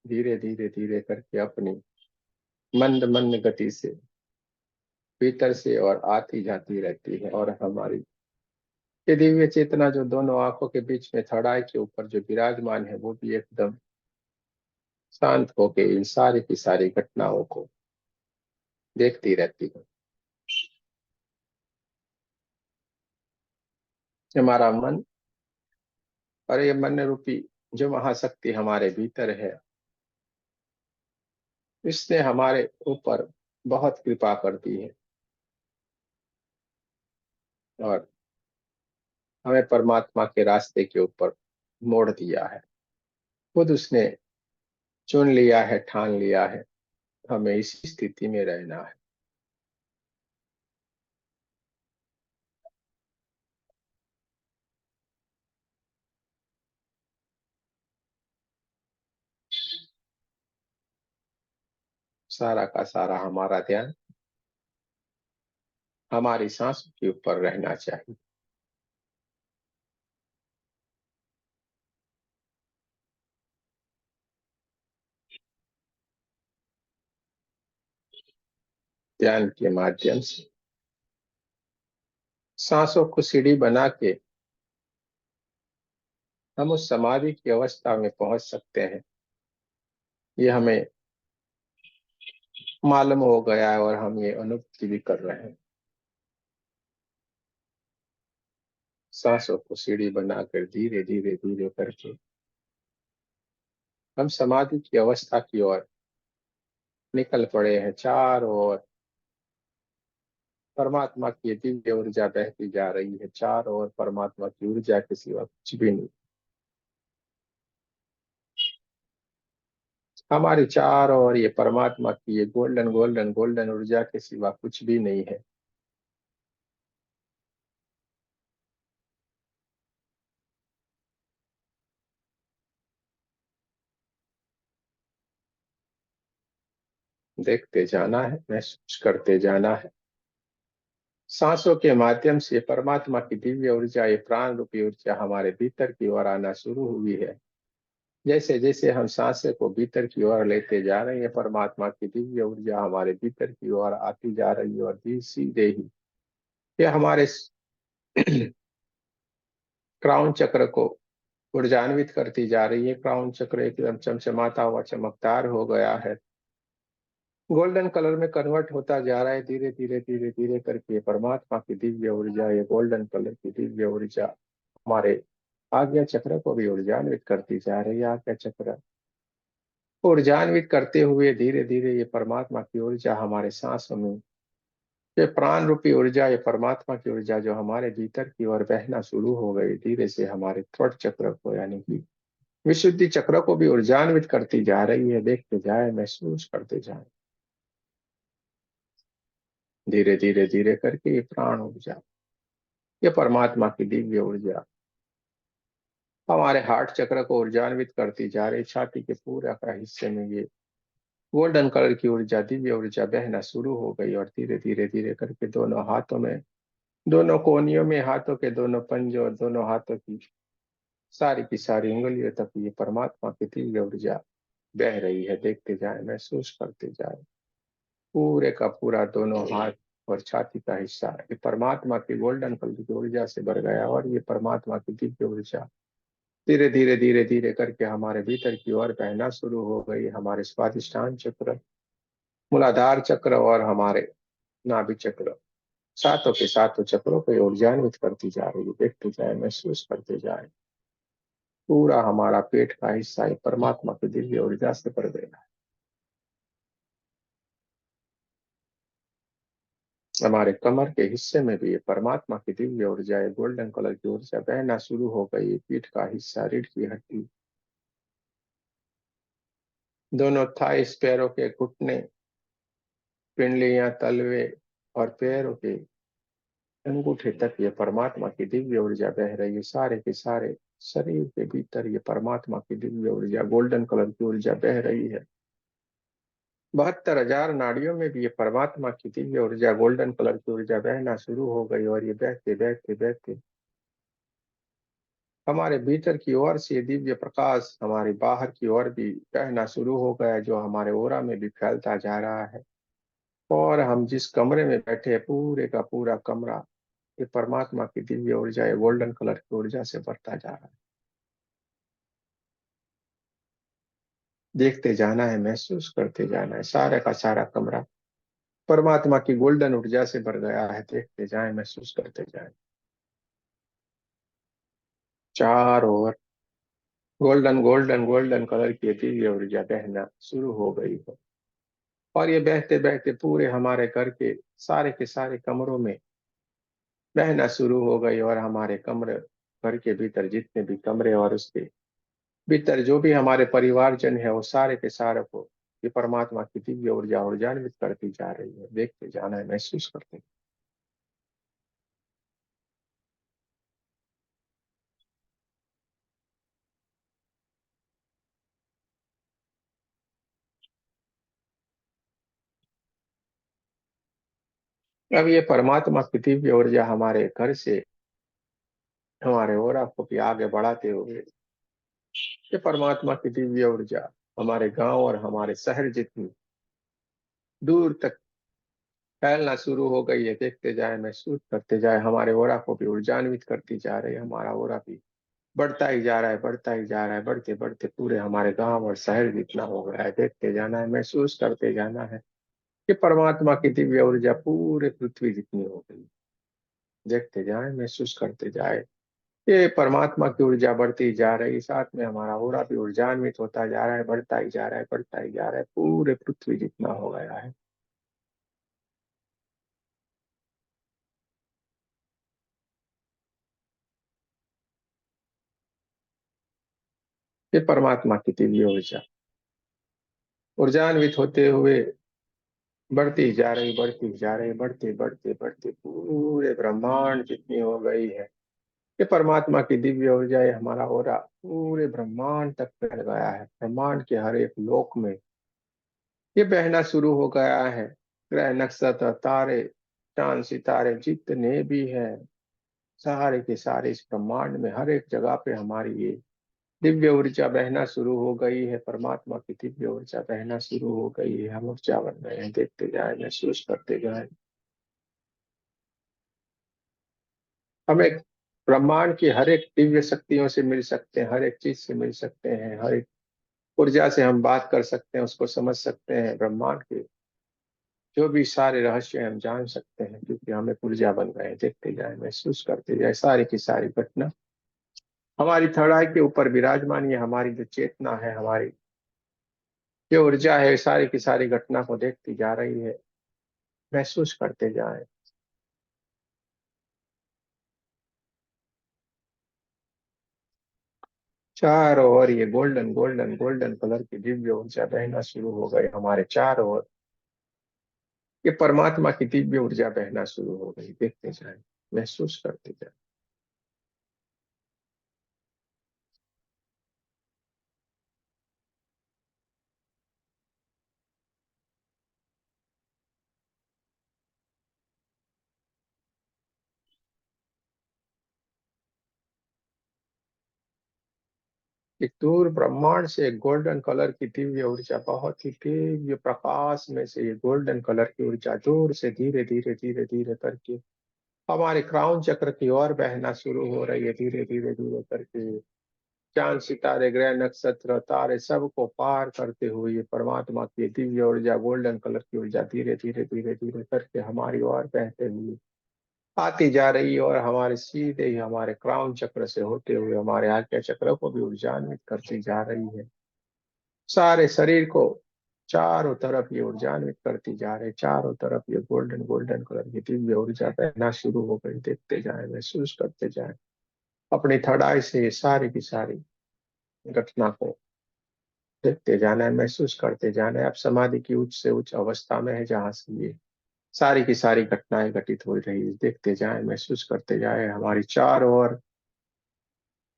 धीरे धीरे धीरे करके अपनी मंद मंद गति से भीतर से और आती जाती रहती है। और हमारी ये दिव्य चेतना जो दोनों आंखों के बीच में थड़ाई के ऊपर जो विराजमान है वो भी एकदम शांत होके इन सारी की सारी घटनाओं को देखती रहती है। हमारा मन और ये मन रूपी जो महाशक्ति हमारे भीतर है, इसने हमारे ऊपर बहुत कृपा कर दी है और हमें परमात्मा के रास्ते के ऊपर मोड़ दिया है। खुद उसने चुन लिया है, ठान लिया है हमें इसी स्थिति में रहना है। सारा का सारा हमारा ध्यान हमारी सांसों के ऊपर रहना चाहिए। ध्यान के माध्यम से सांसों को सीढ़ी बना के हम उस समाधि की अवस्था में पहुंच सकते हैं, ये हमें मालूम हो गया है और हम ये अनुभूति भी कर रहे हैं। सांसों को सीढ़ी बनाकर धीरे धीरे धीरे करके हम समाधि की अवस्था की ओर निकल पड़े हैं। चारों ओर परमात्मा की दिव्य ऊर्जा बहती जा रही है। चारों ओर परमात्मा की ऊर्जा के सिवा कुछ भी नहीं। हमारी चारों ओर ये परमात्मा की ये गोल्डन गोल्डन गोल्डन ऊर्जा के सिवा कुछ भी नहीं है। देखते जाना है, महसूस करते जाना है। सांसों के माध्यम से परमात्मा की दिव्य ऊर्जा, ये प्राण रूपी ऊर्जा हमारे भीतर की ओर आना शुरू हुई है। जैसे जैसे हम सांसें को भीतर की ओर लेते जा रहे हैं, परमात्मा की दिव्य ऊर्जा हमारे भीतर की ओर आती जा रही है और सीधे ही ये हमारे क्राउन चक्र को ऊर्जान्वित करती जा रही है। क्राउन चक्र एकदम चमचमाता हुआ चमकदार हो गया है, गोल्डन कलर में कन्वर्ट होता जा रहा है। धीरे धीरे धीरे धीरे करके परमात्मा की दिव्य ऊर्जा, ये गोल्डन कलर की दिव्य ऊर्जा हमारे आज्ञा चक्र को भी ऊर्जान्वित करती जा रही है। आज्ञा चक्र ऊर्जान्वित करते हुए धीरे धीरे ये परमात्मा की ऊर्जा हमारे सांसों में, ये प्राण रूपी ऊर्जा, ये परमात्मा की ऊर्जा जो हमारे भीतर की ओर बहना शुरू हो गई, धीरे से हमारे थ्रोट चक्र को यानी कि विशुद्धि चक्र को भी ऊर्जान्वित करती जा रही है। देखते जाए, महसूस करते जाए, धीरे धीरे धीरे करके ये प्राण ऊर्जा, ये परमात्मा की दिव्य ऊर्जा हमारे हार्ट चक्र को ऊर्जान्वित करती जा रही। छाती के पूरा का हिस्से में ये गोल्डन कलर की ऊर्जा, दिव्य ऊर्जा बहना शुरू हो गई और धीरे धीरे धीरे करके दोनों हाथों में, दोनों कोनियों में, हाथों के दोनों पंजों और दोनों हाथों की सारी उंगलियों तक ये परमात्मा की दिव्य ऊर्जा बह रही है। देखते जाए, महसूस करते जाए, पूरे का पूरा दोनों हाथ और छाती का हिस्सा ये परमात्मा की गोल्डन कलर की ऊर्जा से भर गया और ये परमात्मा की दिव्य ऊर्जा धीरे धीरे धीरे धीरे करके हमारे भीतर की ओर बहना शुरू हो गई। हमारे स्वादिष्टान चक्र, मूलाधार चक्र और हमारे नाभि चक्र, सातों के सातों चक्रों को ऊर्जान्वित करती जा रही है। देखते जाए, महसूस करते जाए, पूरा हमारा पेट का हिस्सा ये परमात्मा की दिव्य ऊर्जा से भर गया है। हमारे कमर के हिस्से में भी ये परमात्मा की दिव्य ऊर्जा, ये गोल्डन कलर की ऊर्जा बहना शुरू हो गई। पीठ का हिस्सा, रीढ़ की हड्डी, दोनों थाइस, पैरों के घुटने, पिंडलियां, तलवे और पैरों के अंगूठे तक ये परमात्मा की दिव्य ऊर्जा बह रही है। सारे के सारे शरीर के भीतर ये परमात्मा की दिव्य ऊर्जा, गोल्डन कलर की ऊर्जा बह रही है। 72,000 नाड़ियों में भी ये परमात्मा की दिव्य ऊर्जा, गोल्डन कलर की ऊर्जा बहना शुरू हो गई और ये बहते बहते बहते हमारे भीतर की ओर से ये दिव्य प्रकाश हमारे बाहर की ओर भी बहना शुरू हो गया, जो हमारे ओरा में भी फैलता जा रहा है। और हम जिस कमरे में बैठे हैं, पूरे का पूरा कमरा ये परमात्मा की दिव्य ऊर्जा, ये गोल्डन कलर की ऊर्जा से भरता जा रहा है। देखते जाना है, महसूस करते जाना है। सारा का सारा कमरा परमात्मा की गोल्डन ऊर्जा से भर गया है। देखते जाए, महसूस करते जाए, चारों ओर गोल्डन गोल्डन गोल्डन कलर की दिव्य ऊर्जा बहना शुरू हो गई है और ये बहते बहते पूरे हमारे घर के सारे कमरों में बहना शुरू हो गई और हमारे कमरे, घर के भीतर जितने भी कमरे और उसके भीतर जो भी हमारे परिवारजन है, वो सारे के सारे को ये परमात्मा की दिव्य ऊर्जा ऊर्जान्वित करती जा रही है, देखते जाना है, महसूस करते। अब ये परमात्मा की दिव्य ऊर्जा हमारे घर से हमारे ओरा को भी आगे बढ़ाते हुए, ये परमात्मा की दिव्य ऊर्जा हमारे गांव और हमारे शहर जितनी दूर तक फैलना शुरू हो गई है, देखते जाए, महसूस करते जाए, हमारे ओरा को भी ऊर्जान्वित करती जा रही है। हमारा ओरा भी बढ़ता ही जा रहा है, बढ़ता ही जा रहा है, बढ़ते बढ़ते पूरे हमारे गांव और शहर जितना हो गया है, देखते जाना है, महसूस करते जाना है कि परमात्मा की दिव्य ऊर्जा पूरे पृथ्वी जितनी हो गई। देखते जाए, महसूस करते जाए, ये परमात्मा की ऊर्जा बढ़ती जा रही, साथ में हमारा ओरा भी ऊर्जान्वित होता जा रहा है, बढ़ता ही जा रहा है, बढ़ता ही जा रहा है, पूरे पृथ्वी जितना हो गया है। ये परमात्मा की दिव्य ऊर्जा ऊर्जान्वित होते हुए बढ़ती जा रही, बढ़ती जा रही, बढ़ते बढ़ते बढ़ते पूरे ब्रह्मांड जितनी हो गई है। ये परमात्मा की दिव्य ऊर्जा, ये हमारा ओरा पूरे ब्रह्मांड तक फैल गया है। ब्रह्मांड के हर एक लोक में ये बहना शुरू हो गया है। ग्रह नक्षत्र तारे चांद सितारे जितने भी हैं, सारे के सारे इस ब्रह्मांड में हर एक जगह पे हमारी ये दिव्य ऊर्जा बहना शुरू हो गई है। परमात्मा की दिव्य ऊर्जा बहना शुरू हो गई है। हम ऊर्जा बन गए हैं, देखते जाए, महसूस करते जाए। हम एक ब्रह्मांड की हर एक दिव्य शक्तियों से मिल सकते हैं, हर एक चीज से मिल सकते हैं, हर एक ऊर्जा से हम बात कर सकते हैं, उसको समझ सकते हैं। ब्रह्मांड के जो भी सारे रहस्य हम जान सकते हैं, क्योंकि हम एक ऊर्जा बन गए हैं। देखते जाए, महसूस करते जाए, सारी की सारी घटना हमारी थर्ड आई के ऊपर विराजमान, ये हमारी जो चेतना है, हमारी जो ऊर्जा है, सारी की सारी घटना को देखती जा रही है, महसूस करते जाए। चारों ओर ये गोल्डन गोल्डन गोल्डन कलर की दिव्य ऊर्जा बहना शुरू हो गई हमारे चारों ओर। ये परमात्मा की दिव्य ऊर्जा बहना शुरू हो गई, देखते जाए, महसूस करते जाए। एक दूर ब्रह्मांड से एक गोल्डन कलर की दिव्य ऊर्जा, बहुत ही दिव्य प्रकाश में से ये गोल्डन कलर की ऊर्जा दूर से धीरे धीरे धीरे धीरे करके हमारे क्राउन चक्र की ओर बहना शुरू हो रही है। धीरे धीरे धीरे करके चांद सितारे ग्रह नक्षत्र तारे सबको पार करते हुए ये परमात्मा की दिव्य ऊर्जा गोल्डन कलर की ऊर्जा धीरे धीरे धीरे धीरे करके हमारी ओर बहते हुए आती जा रही है, और हमारे सीधे ही हमारे क्राउन चक्र से होते हुए हमारे आज्ञा चक्र को भी ऊर्जान्वित करती जा रही है। सारे शरीर को चारों तरफ ये ऊर्जान्वित करती जा रही, चारों तरफ ये गोल्डन गोल्डन कलर की दिव्य ऊर्जा बहना शुरू हो गई। देखते जाए, महसूस करते जाए, अपनी थर्ड से ये सारी की सारी घटना को देखते जाना है, महसूस करते जाना है। अब समाधि की उच्च से उच्च अवस्था में है, जहां से ये सारी की सारी घटनाएं घटित हो रही है। देखते जाए, महसूस करते जाए, हमारी चारों ओर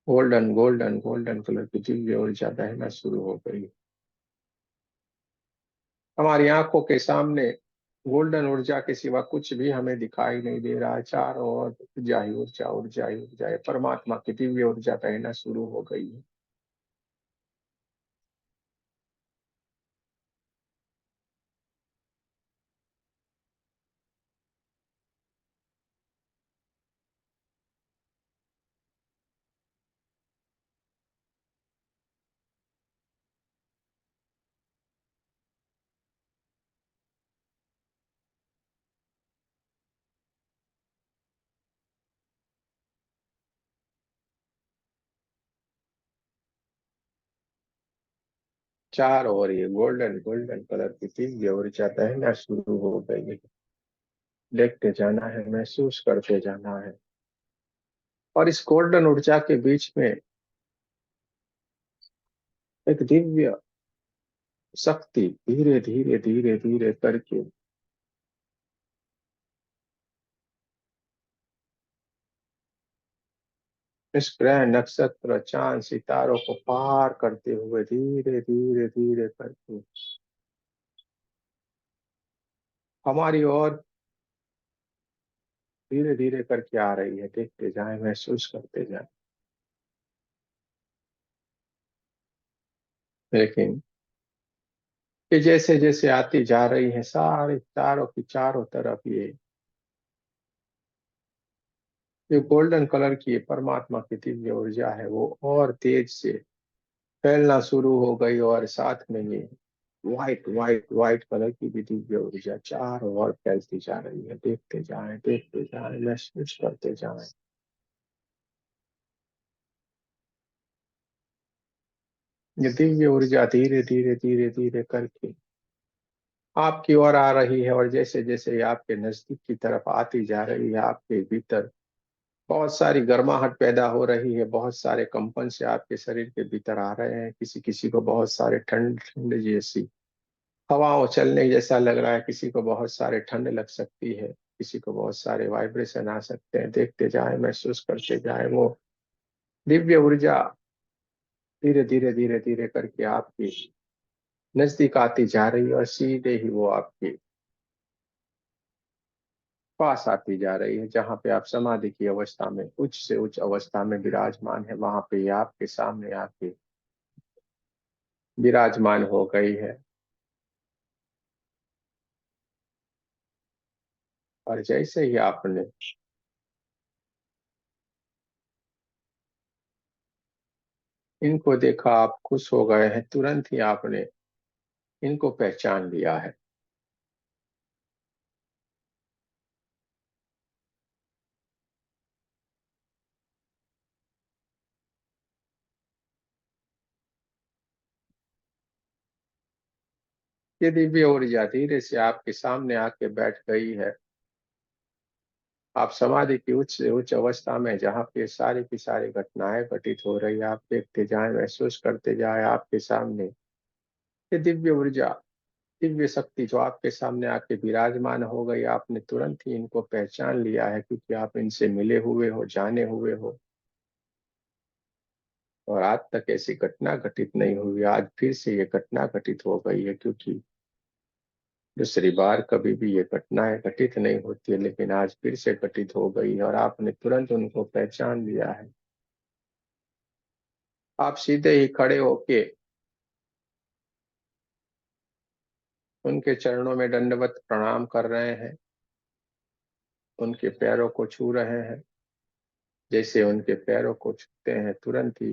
गोल्डन गोल्डन गोल्डन कलर की दिव्य ऊर्जा बहना शुरू हो गई। हमारी आंखों के सामने गोल्डन ऊर्जा के सिवा कुछ भी हमें दिखाई नहीं दे रहा है। चारों ओर ऊर्जा ही ऊर्जा, ऊर्जा ही ऊर्जा है। परमात्मा की दिव्य ऊर्जा बहना शुरू हो गई है। चारों ओर ये गोल्डन गोल्डन कलर की दिव्य ऊर्जा बहना शुरू हो गई है। देखते जाना है, महसूस करते जाना है। और इस गोल्डन ऊर्जा के बीच में एक दिव्य शक्ति धीरे धीरे धीरे धीरे करके इस ग्रह नक्षत्र चांद सितारों को पार करते हुए धीरे धीरे धीरे करके हमारी ओर धीरे धीरे करके आ रही है। देखते जाएं, महसूस करते जाएं। लेकिन ये जैसे जैसे आती जा रही है, सारे चारों की चारों तरफ ये गोल्डन कलर की परमात्मा की दिव्य ऊर्जा है, वो और तेज से फैलना शुरू हो गई। और साथ में ये व्हाइट व्हाइट व्हाइट कलर की भी दिव्य ऊर्जा चारों ओर फैलती जा रही है। देखते जाएं, महसूस करते जाएं। ये दिव्य ऊर्जा धीरे धीरे धीरे धीरे करके आपकी ओर आ रही है। और जैसे जैसे ये आपके नजदीक की तरफ आती जा रही है, आपके भीतर बहुत सारी गर्माहट पैदा हो रही है। बहुत सारे कंपन से आपके शरीर के भीतर आ रहे हैं। किसी किसी को बहुत सारे ठंड ठंड जैसी हवाओं चलने जैसा लग रहा है। किसी को बहुत सारे ठंड लग सकती है। किसी को बहुत सारे वाइब्रेशन आ सकते हैं। देखते जाएं, महसूस करते जाएं। वो दिव्य ऊर्जा धीरे धीरे धीरे धीरे करके आपकी नजदीक आती जा रही है और सीधे ही वो आपके पास आती जा रही है। जहां पे आप समाधि की अवस्था में, उच्च से उच्च अवस्था में विराजमान है, वहां पे ये आपके सामने आके विराजमान हो गई है। और जैसे ही आपने इनको देखा, आप खुश हो गए हैं। तुरंत ही आपने इनको पहचान लिया है। ये दिव्य ऊर्जा धीरे से आपके सामने आके बैठ गई है। आप समाधि की उच्च से उच्च अवस्था में, जहाँ पे सारी की सारी घटनाएं घटित हो रही है, आप देखते जाएं, महसूस करते जाएं। आपके सामने ये दिव्य ऊर्जा, दिव्य शक्ति जो आपके सामने आके विराजमान हो गई, आपने तुरंत ही इनको पहचान लिया है, क्योंकि आप इनसे मिले हुए हो, जाने हुए हो। और आज तक ऐसी घटना घटित नहीं हुई, आज फिर से ये घटना घटित हो गई है। क्योंकि दूसरी बार कभी भी ये घटनाएं घटित नहीं होती है, लेकिन आज फिर से घटित हो गई है और आपने तुरंत उनको पहचान लिया है। आप सीधे ही खड़े होके उनके चरणों में दंडवत प्रणाम कर रहे हैं, उनके पैरों को छू रहे हैं। जैसे उनके पैरों को छूते हैं, तुरंत ही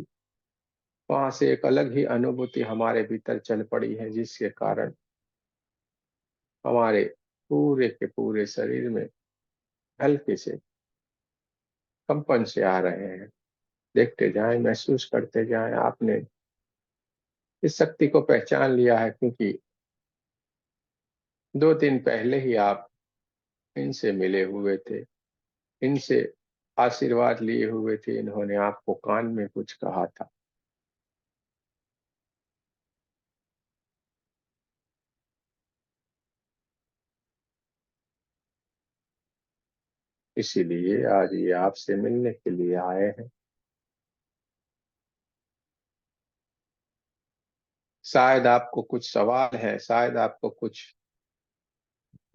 वहां से एक अलग ही अनुभूति हमारे भीतर चल पड़ी है, जिसके कारण हमारे पूरे के पूरे शरीर में हल्के से कंपन से आ रहे हैं। देखते जाएं, महसूस करते जाएं। आपने इस शक्ति को पहचान लिया है, क्योंकि 2 दिन पहले ही आप इनसे मिले हुए थे, इनसे आशीर्वाद लिए हुए थे। इन्होंने आपको कान में कुछ कहा था। इसीलिए आज ये आपसे मिलने के लिए आए हैं। शायद आपको कुछ सवाल है, शायद आपको कुछ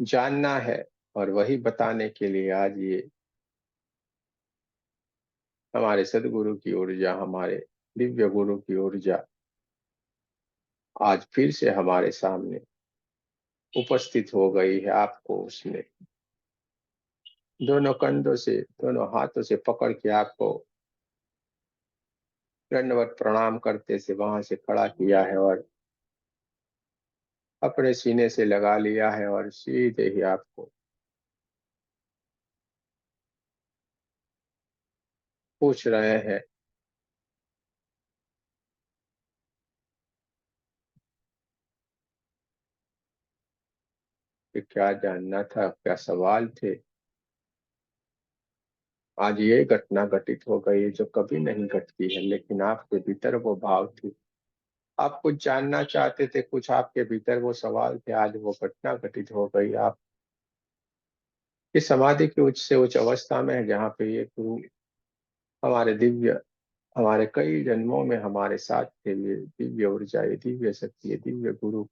जानना है, और वही बताने के लिए आज ये हमारे सदगुरु की ऊर्जा, हमारे दिव्य गुरु की ऊर्जा आज फिर से हमारे सामने उपस्थित हो गई है। आपको उसने दोनों कंधों से, दोनों हाथों से पकड़ के आपको दंडवत प्रणाम करते से वहां से खड़ा किया है और अपने सीने से लगा लिया है। और सीधे ही आपको पूछ रहे हैं कि क्या जानना था, क्या सवाल थे। आज ये घटना घटित हो गई जो कभी नहीं घटती है, लेकिन आपके भीतर वो भाव थी आप कुछ जानना चाहते थे, कुछ आपके भीतर वो सवाल थे, आज वो घटना घटित हो गई। आप इस समाधि की उच्च से उच्च अवस्था में है, जहाँ पे ये गुरु हमारे दिव्य, हमारे कई जन्मों में हमारे साथ थे। ये दिव्य ऊर्जा, ये दिव्य शक्ति, ये दिव्य गुरु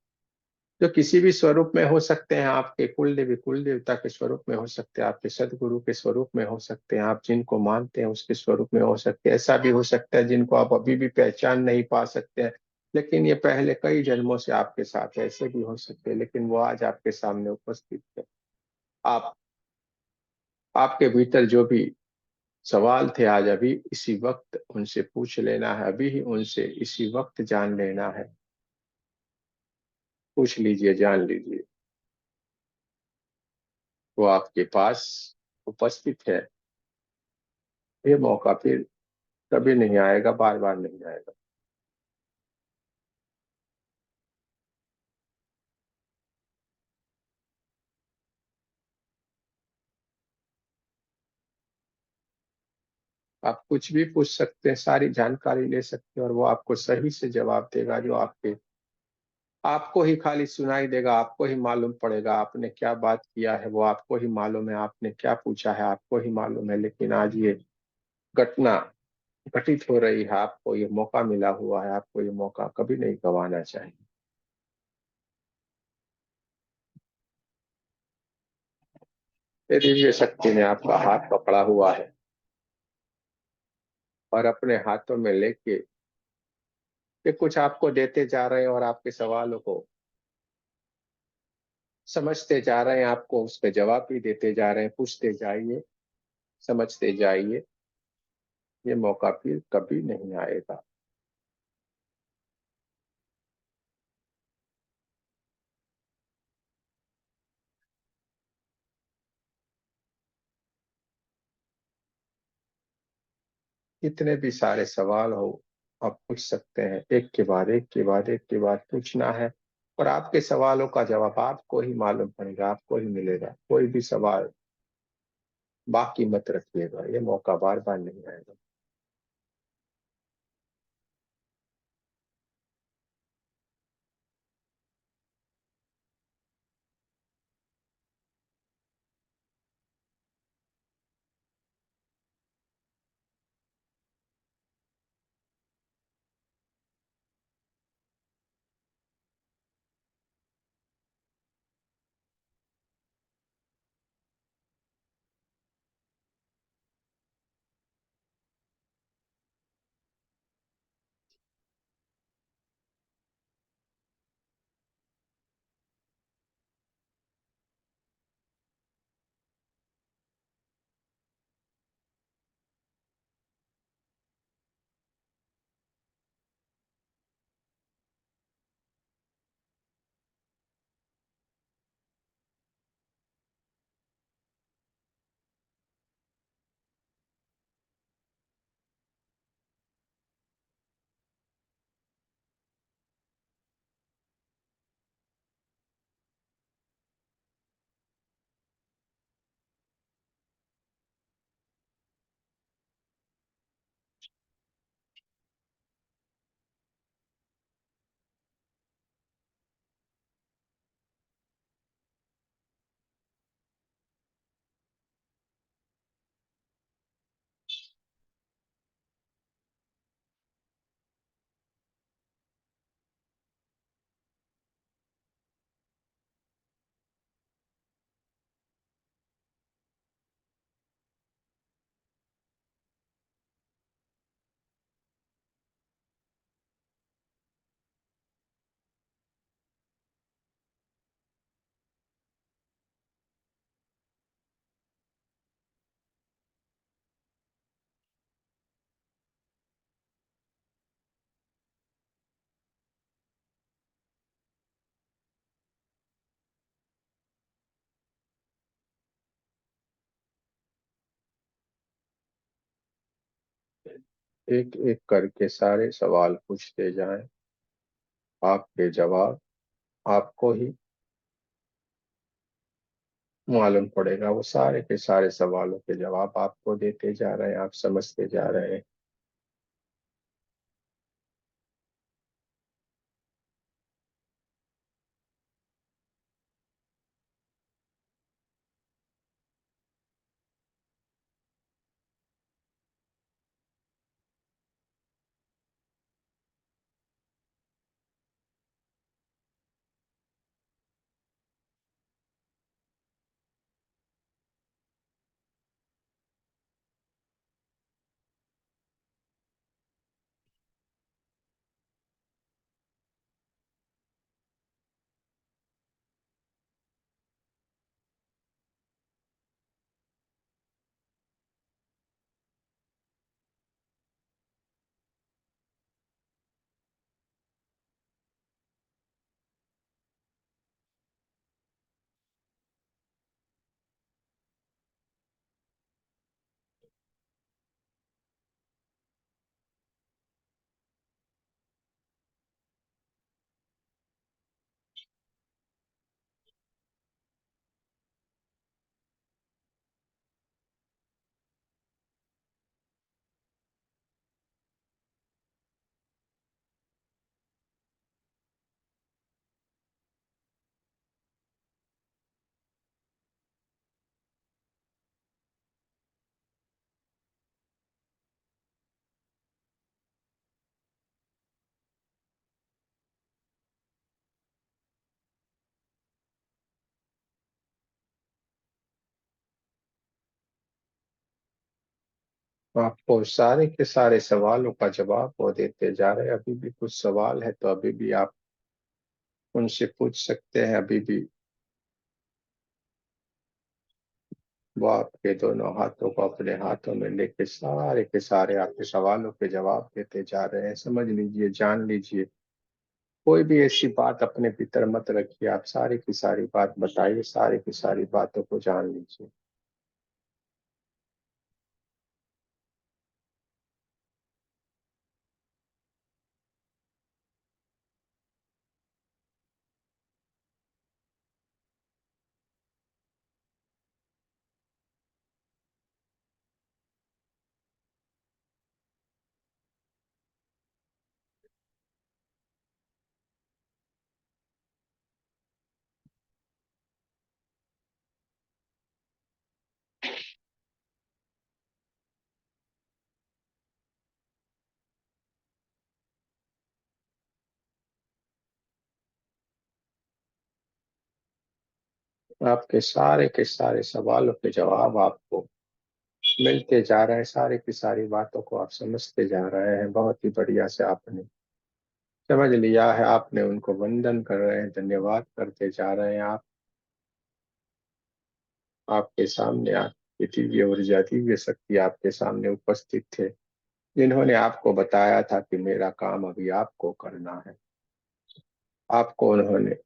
जो किसी भी स्वरूप में हो सकते हैं। आपके कुल देवी कुल देवता के स्वरूप में हो सकते हैं, आपके सदगुरु के स्वरूप में हो सकते हैं, आप जिनको मानते हैं उसके स्वरूप में हो सकते हैं। ऐसा भी हो सकता है जिनको आप अभी भी पहचान नहीं पा सकते हैं, लेकिन ये पहले कई जन्मों से आपके साथ है। ऐसे भी हो सकते हैं, लेकिन वो आज आपके सामने उपस्थित है। आप, आपके भीतर जो भी सवाल थे, आज अभी इसी वक्त उनसे पूछ लेना है, अभी ही उनसे इसी वक्त जान लेना है। पूछ लीजिए, जान लीजिए, वो आपके पास उपस्थित है। ये मौका फिर कभी नहीं आएगा, बार बार नहीं आएगा। आप कुछ भी पूछ सकते हैं, सारी जानकारी ले सकते हैं, और वो आपको सही से जवाब देगा, जो आपके, आपको ही खाली सुनाई देगा, आपको ही मालूम पड़ेगा आपने क्या बात किया है, वो आपको ही मालूम है, आपने क्या पूछा है आपको ही मालूम है। लेकिन आज ये घटना घटित हो रही है, आपको ये मौका मिला हुआ है, आपको ये मौका कभी नहीं गंवाना चाहिए। ये दिव्य शक्ति ने आपका हाथ पकड़ा हुआ है और अपने हाथों में लेके ये कुछ आपको देते जा रहे हैं, और आपके सवालों को समझते जा रहे हैं, आपको उसके जवाब भी देते जा रहे हैं। पूछते जाइए, समझते जाइए, ये मौका फिर कभी नहीं आएगा। कितने भी सारे सवाल हो, आप पूछ सकते हैं, एक के बाद एक के बाद एक के बाद पूछना है, और आपके सवालों का जवाब आपको ही मालूम पड़ेगा, आपको ही मिलेगा। कोई भी सवाल बाकी मत रखिएगा, ये मौका बार बार नहीं आएगा। एक एक करके सारे सवाल पूछते जाएं, आपके जवाब आपको ही मालूम पड़ेगा। वो सारे के सारे सवालों के जवाब आपको देते जा रहे हैं, आप समझते जा रहे हैं। आपको सारे के सारे सवालों का जवाब वो देते जा रहे हैं। अभी भी कुछ सवाल है तो अभी भी आप उनसे पूछ सकते हैं। अभी भी वो आपके दोनों हाथों को अपने हाथों में लेके सारे के सारे आपके सवालों के जवाब देते जा रहे हैं। समझ लीजिए, जान लीजिए, कोई भी ऐसी बात अपने भीतर मत रखिए। आप सारी की सारी बात बताइए, सारी की सारी बातों को जान लीजिए। आपके सारे के सारे सवालों के जवाब आपको मिलते जा रहे हैं। सारी की सारी बातों को आप समझते जा रहे हैं। बहुत ही बढ़िया से आपने समझ लिया है। आपने उनको वंदन कर रहे हैं, धन्यवाद करते जा रहे हैं। आप आपके सामने आपकी दिव्य ऊर्जा, दिव्य शक्ति आपके सामने उपस्थित थे, जिन्होंने आपको बताया था कि मेरा काम अभी आपको करना है। आपको उन्होंने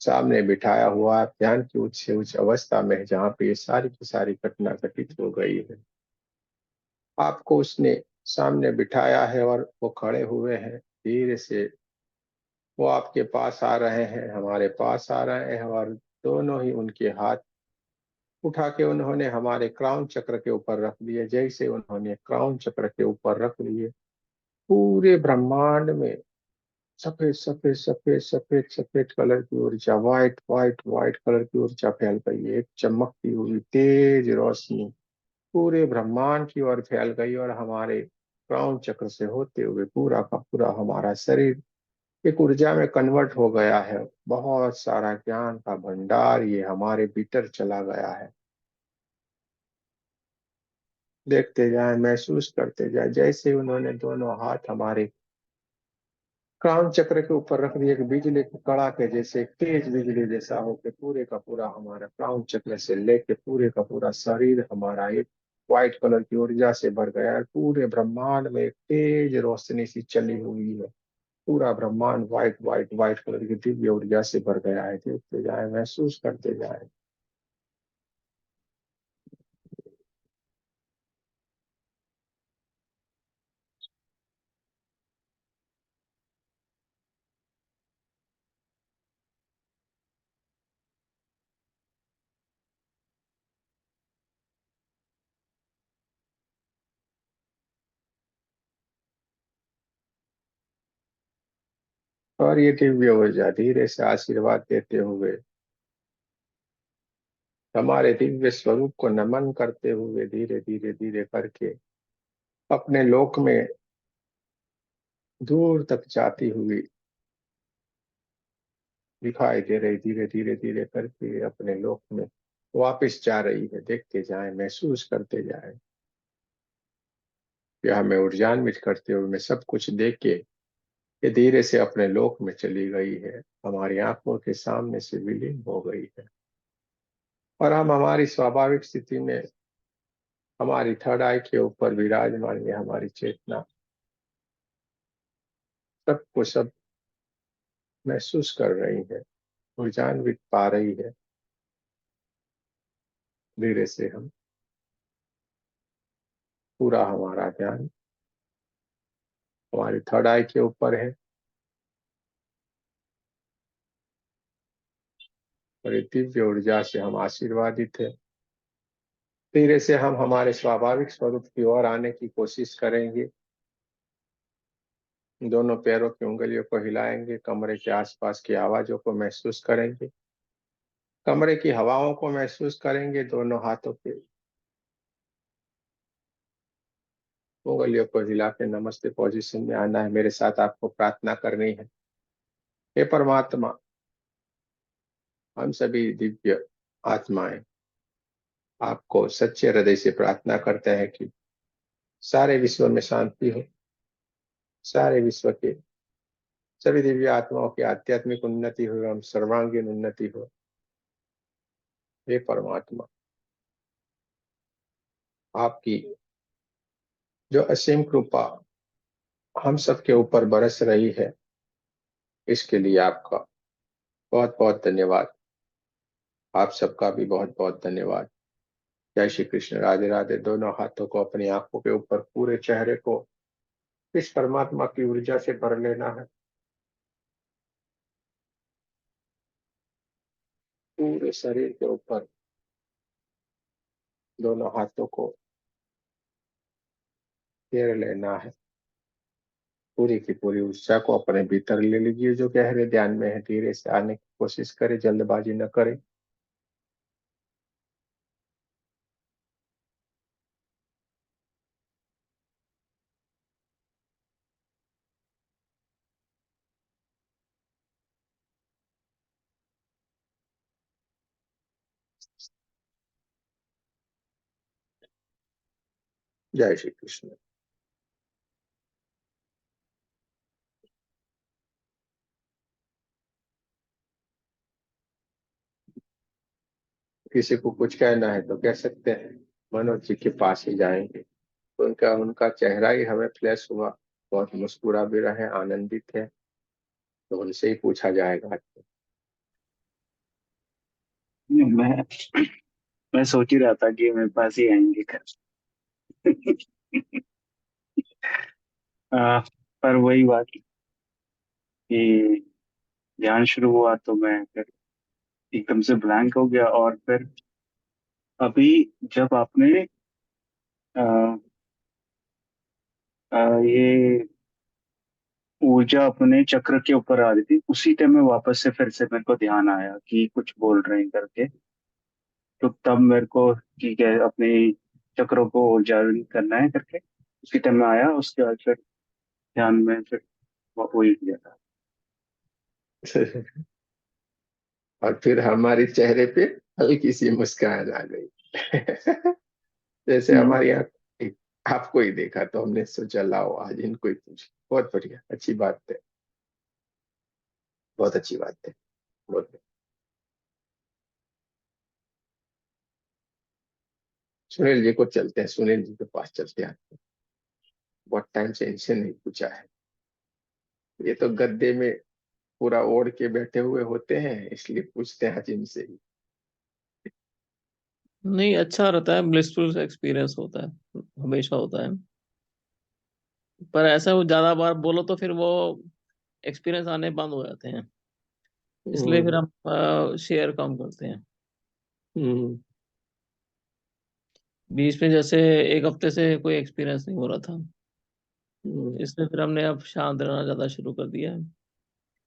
सामने बिठाया हुआ ध्यान की उच्च से उच्च अवस्था में है, जहाँ पे ये सारी की सारी घटना घटित हो गई है। आपको उसने सामने बिठाया है और वो खड़े हुए हैं। धीरे से वो आपके पास आ रहे हैं, हमारे पास आ रहे हैं, और दोनों ही उनके हाथ उठा के उन्होंने हमारे क्राउन चक्र के ऊपर रख दिए। जैसे उन्होंने क्राउन चक्र के ऊपर रख लिए, पूरे ब्रह्मांड में सफेद सफेद सफेद सफेद सफेद कलर की ऊर्जा, व्हाइट व्हाइट व्हाइट कलर की ऊर्जा फैल गई है। एक चमकती हुई तेज रोशनी पूरे ब्रह्मांड की ओर फैल गई, और हमारे क्राउन चक्र से होते हुए पूरा का पूरा हमारा शरीर एक ऊर्जा में कन्वर्ट हो गया है। बहुत सारा ज्ञान का भंडार ये हमारे भीतर चला गया है। देखते जाएं, महसूस करते जाएं। जैसे उन्होंने दोनों हाथ हमारे क्राउन चक्र के ऊपर रख दिए, एक बिजली के कड़ाके जैसे, एक तेज बिजली जैसा होके पूरे का पूरा हमारा क्राउन चक्र से लेके पूरे का पूरा शरीर हमारा एक व्हाइट कलर की ऊर्जा से भर गया है। पूरे ब्रह्मांड में एक तेज रोशनी सी चली हुई है। पूरा ब्रह्मांड व्हाइट व्हाइट व्हाइट कलर की दिव्य ऊर्जा से भर गया है। देखते जाए, महसूस करते जाए। और ये दिव्य ऊर्जा धीरे से आशीर्वाद देते हुए, हमारे दिव्य स्वरूप को नमन करते हुए, धीरे धीरे धीरे करके अपने लोक में दूर तक जाती हुई दिखाई दे रही। धीरे धीरे धीरे करके अपने लोक में वापस जा रही है। देखते जाएं, महसूस करते जाएं कि हमें ऊर्जान्वित करते हुए मैं सब कुछ देख के ये धीरे से अपने लोक में चली गई है, हमारी आंखों के सामने से विलीन हो गई है। और हम हमारी स्वाभाविक स्थिति में हमारी थर्ड आई के ऊपर विराजमान है। हमारी चेतना सबको सब महसूस कर रही है, ऊर्जान्वित पा रही है। धीरे से हम पूरा हमारा ध्यान हमारी थर्ड आई के ऊपर है, और ये दिव्य ऊर्जा से हम आशीर्वादित है। धीरे से हम हमारे स्वाभाविक स्वरूप की ओर आने की कोशिश करेंगे। दोनों पैरों की उंगलियों को हिलाएंगे, कमरे के आसपास की आवाजों को महसूस करेंगे, कमरे की हवाओं को महसूस करेंगे। दोनों हाथों के उंगलियों को हिला के नमस्ते पोजीशन में आना है। मेरे साथ आपको प्रार्थना करनी है। हे परमात्मा, हम सभी दिव्य आत्माएं आपको सच्चे हृदय से प्रार्थना करते हैं कि सारे विश्व में शांति हो, सारे विश्व के सभी दिव्य आत्माओं की आध्यात्मिक उन्नति हो एवं सर्वांगीण उन्नति हो। हे परमात्मा, आपकी जो असीम कृपा हम सबके ऊपर बरस रही है, इसके लिए आपका बहुत बहुत धन्यवाद। आप सबका भी बहुत बहुत धन्यवाद। जय श्री कृष्ण। राधे राधे। दोनों हाथों को अपनी आंखों के ऊपर, पूरे चेहरे को इस परमात्मा की ऊर्जा से भर लेना है। पूरे शरीर के ऊपर दोनों हाथों को घेर लेना है। पूरी की पूरी ऊर्जा को अपने भीतर ले लीजिए। जो गहरे ध्यान में है, धीरे से आने की कोशिश करें, जल्दबाजी न करें। जय श्री कृष्ण। किसी को कुछ कहना है तो कह सकते हैं। मनोज जी के पास ही जाएंगे, तो उनका उनका चेहरा ही हमें फ्लैश हुआ, बहुत मुस्कुरा भी रहे, आनंदित है, तो उनसे ही पूछा जाएगा। मैं मैं सोच ही रहा था कि मेरे पास ही आएंगे कर पर वही बात कि ध्यान शुरू हुआ तो मैं फिर एकदम से ब्लैंक हो गया। और फिर अभी जब आपने अ, ये ऊर्जा अपने चक्र के ऊपर आ रही थी, उसी टाइम में वापस से फिर से मेरे को ध्यान आया कि कुछ बोल रहे हैं करके। तो तब मेरे को ठीक है, अपने चक्रों को ऊर्जा करना है करके उसी टाइम में आया। उसके बाद फिर ध्यान में फिर वो ही किया था। और फिर हमारे चेहरे पे हल्की सी मुस्कान आ गई। जैसे हम्म। हमारी आंख आपको ही देखा तो हमने सोचा लाओ आज इनको ही पूछ। बहुत बढ़िया, अच्छी बात है, बहुत अच्छी बात है, बहुत। सुनील जी को चलते हैं, सुनील जी के पास चलते हैं। बहुत टाइम से इनसे नहीं पूछा है। ये तो गद्दे में पूरा ओढ़ के बैठे हुए होते हैं, इसलिए पूछते हैं आज इनसे ही। नहीं, अच्छा रहता है, ब्लिसफुल एक्सपीरियंस होता है, हमेशा होता है। पर ऐसा वो ज्यादा बार बोलो तो फिर वो एक्सपीरियंस आने बंद हो जाते हैं। इसलिए फिर हम्म। हम शेयर कम करते हैं। हम्म। बीच में जैसे एक हफ्ते से कोई एक्सपीरियंस नहीं हो रहा था, हम्म। इसलिए फिर हमने अब शांत रहना ज्यादा शुरू कर दिया है।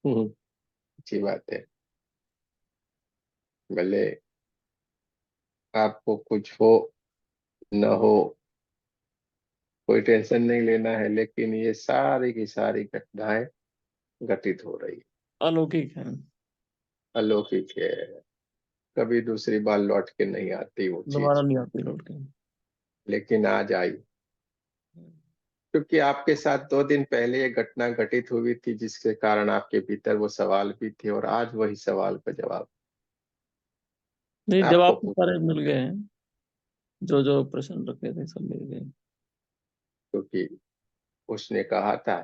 हम्म। अच्छी बात है। भले आपको कुछ हो न हो, कोई टेंशन नहीं लेना है, लेकिन ये सारी की सारी घटनाएं घटित हो रही है, अलौकिक है। अलौकिक है। कभी दूसरी बार लौट के नहीं आती वो दोबारा चीज, नहीं आती लौट के। लेकिन आज आई। क्योंकि आपके साथ 2 दिन पहले ये घटना घटित हुई थी, जिसके कारण आपके भीतर वो सवाल भी थे, और आज वही सवाल का जवाब नहीं, आपको जवाब तो पूछना। सारे मिल गए हैं, जो जो प्रश्न रखे थे सब मिल गए। क्योंकि उसने कहा था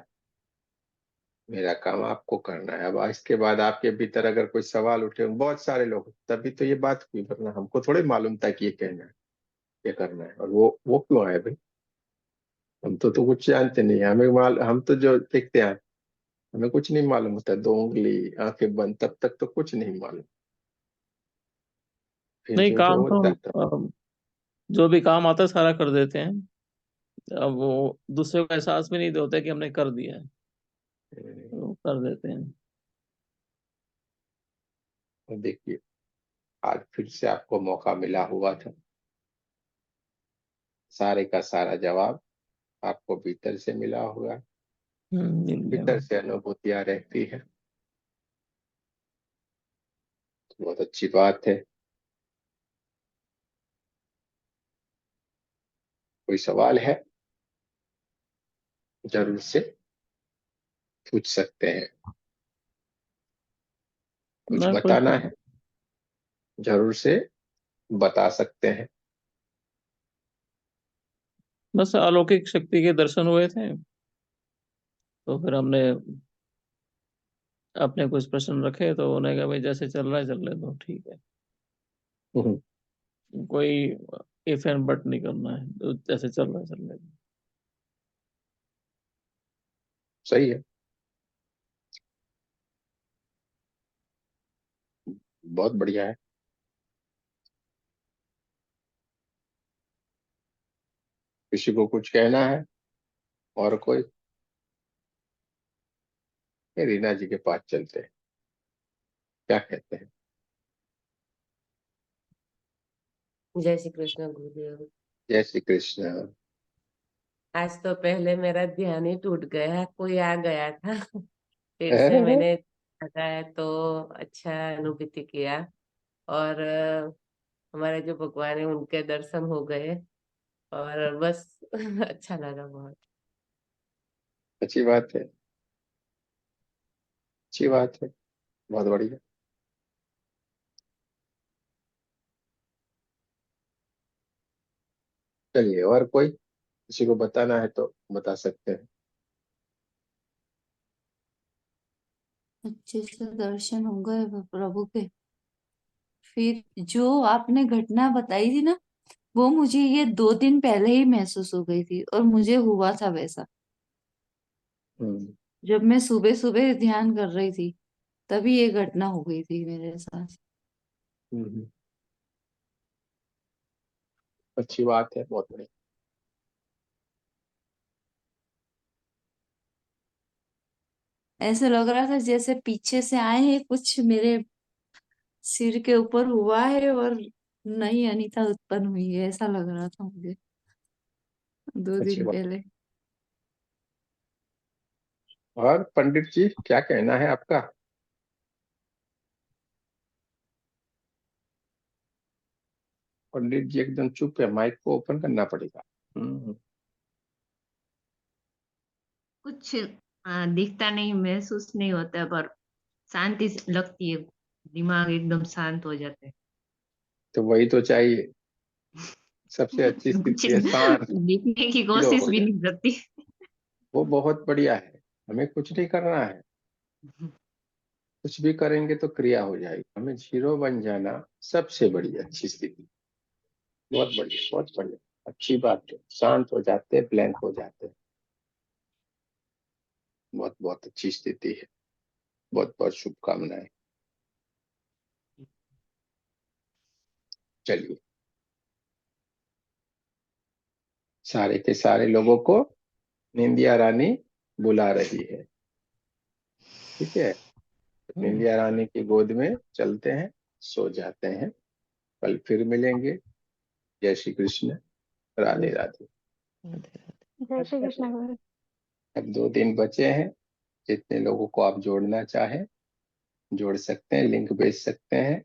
मेरा काम आपको करना है। अब इसके बाद आपके भीतर अगर कोई सवाल उठे, बहुत सारे लोग, तभी तो ये बात हुई, वरना हमको थोड़े मालूम था कि ये कहना है, ये करना है। और वो क्यों आए भाई? हम तो कुछ जानते नहीं है। हम तो जो देखते हैं, हमें कुछ नहीं मालूम होता। 2 उंगली, आंखें बंद, तब तक तो कुछ नहीं मालूम। फिर नहीं, जो काम तो होता हम है तो जो भी काम आता है सारा कर देते हैं। अब वो दूसरे को एहसास भी नहीं होता कि हमने कर दिया है, तो कर देते हैं। देखिए, आज फिर से आपको मौका मिला हुआ था। सारे का सारा जवाब आपको भीतर से मिला हुआ है। मिल गया। भीतर से अनुभूतियां रहती है। बहुत अच्छी बात है। कोई सवाल है? जरूर से पूछ सकते हैं। कुछ ना कोई बताना है जरूर से बता सकते हैं। बस अलौकिक शक्ति के दर्शन हुए थे, तो फिर हमने अपने कुछ प्रश्न रखे, तो उन्हें कहा भाई जैसे चल रहा है चल रहे, तो ठीक है, हम्म, कोई इफ एंड बट नहीं करना है, तो जैसे चल रहा है चल रहा है। सही है, बहुत बढ़िया है। किसी को कुछ कहना है और कोई? ये रीना जी के पास चलते हैं, क्या कहते हैं? जय श्री कृष्ण गुरुदेव। जय श्री कृष्ण। आज तो पहले मेरा ध्यान ही टूट गया, कोई आ गया था। फिर से मैंने लगाया तो अच्छा अनुभूति किया, और हमारे जो भगवान है उनके दर्शन हो गए, और बस अच्छा लगा बहुत। अच्छी बात है, अच्छी बात है, बहुत बढ़िया। चलिए, और कोई किसी को बताना है तो बता सकते हैं। अच्छे से दर्शन हो गए प्रभु के। फिर जो आपने घटना बताई थी ना, वो मुझे ये 2 दिन पहले ही महसूस हो गई थी, और मुझे हुआ था वैसा। हम्म, जब मैं सुबह सुबह ध्यान कर रही थी, तभी ये घटना हो गई थी मेरे साथ। हम्म, अच्छी बात है, बहुत बढ़िया। ऐसे लग रहा था जैसे पीछे से आए हैं कुछ, मेरे सिर के ऊपर हुआ है और नई अनीता उत्पन्न हुई है, ऐसा लग रहा था मुझे दो अच्छी दिन बात। पहले। और पंडित जी, क्या कहना है आपका? पंडित जी एकदम चुप है, माइक को ओपन करना पड़ेगा। कुछ दिखता नहीं, महसूस नहीं होता, पर शांति लगती है, दिमाग एकदम शांत हो जाता है। तो वही तो चाहिए, सबसे अच्छी कुछ स्थिति है, शांत दिखने की जीरो कोशिश हो भी जाए, नहीं करती। वो बहुत बढ़िया है। हमें कुछ नहीं करना है, कुछ भी करेंगे तो क्रिया हो जाएगी। हमें जीरो बन जाना सबसे बड़ी अच्छी स्थिति। बहुत बढ़िया, बहुत बढ़िया, अच्छी बात है। शांत हो जाते हैं, ब्लैंक हो जाते हैं, बहुत बहुत अच्छी स्थिति है। बहुत बहुत शुभकामनाएं। चलिए, सारे के सारे लोगों को निंदिया रानी बुला रही है, ठीक है? निंदिया रानी की गोद में चलते हैं, सो जाते हैं। कल फिर मिलेंगे। जय श्री कृष्ण, राधे राधे। जय श्री कृष्ण गुरु। अब 2 दिन बचे हैं। जितने लोगों को आप जोड़ना चाहें जोड़ सकते हैं, लिंक भेज सकते हैं।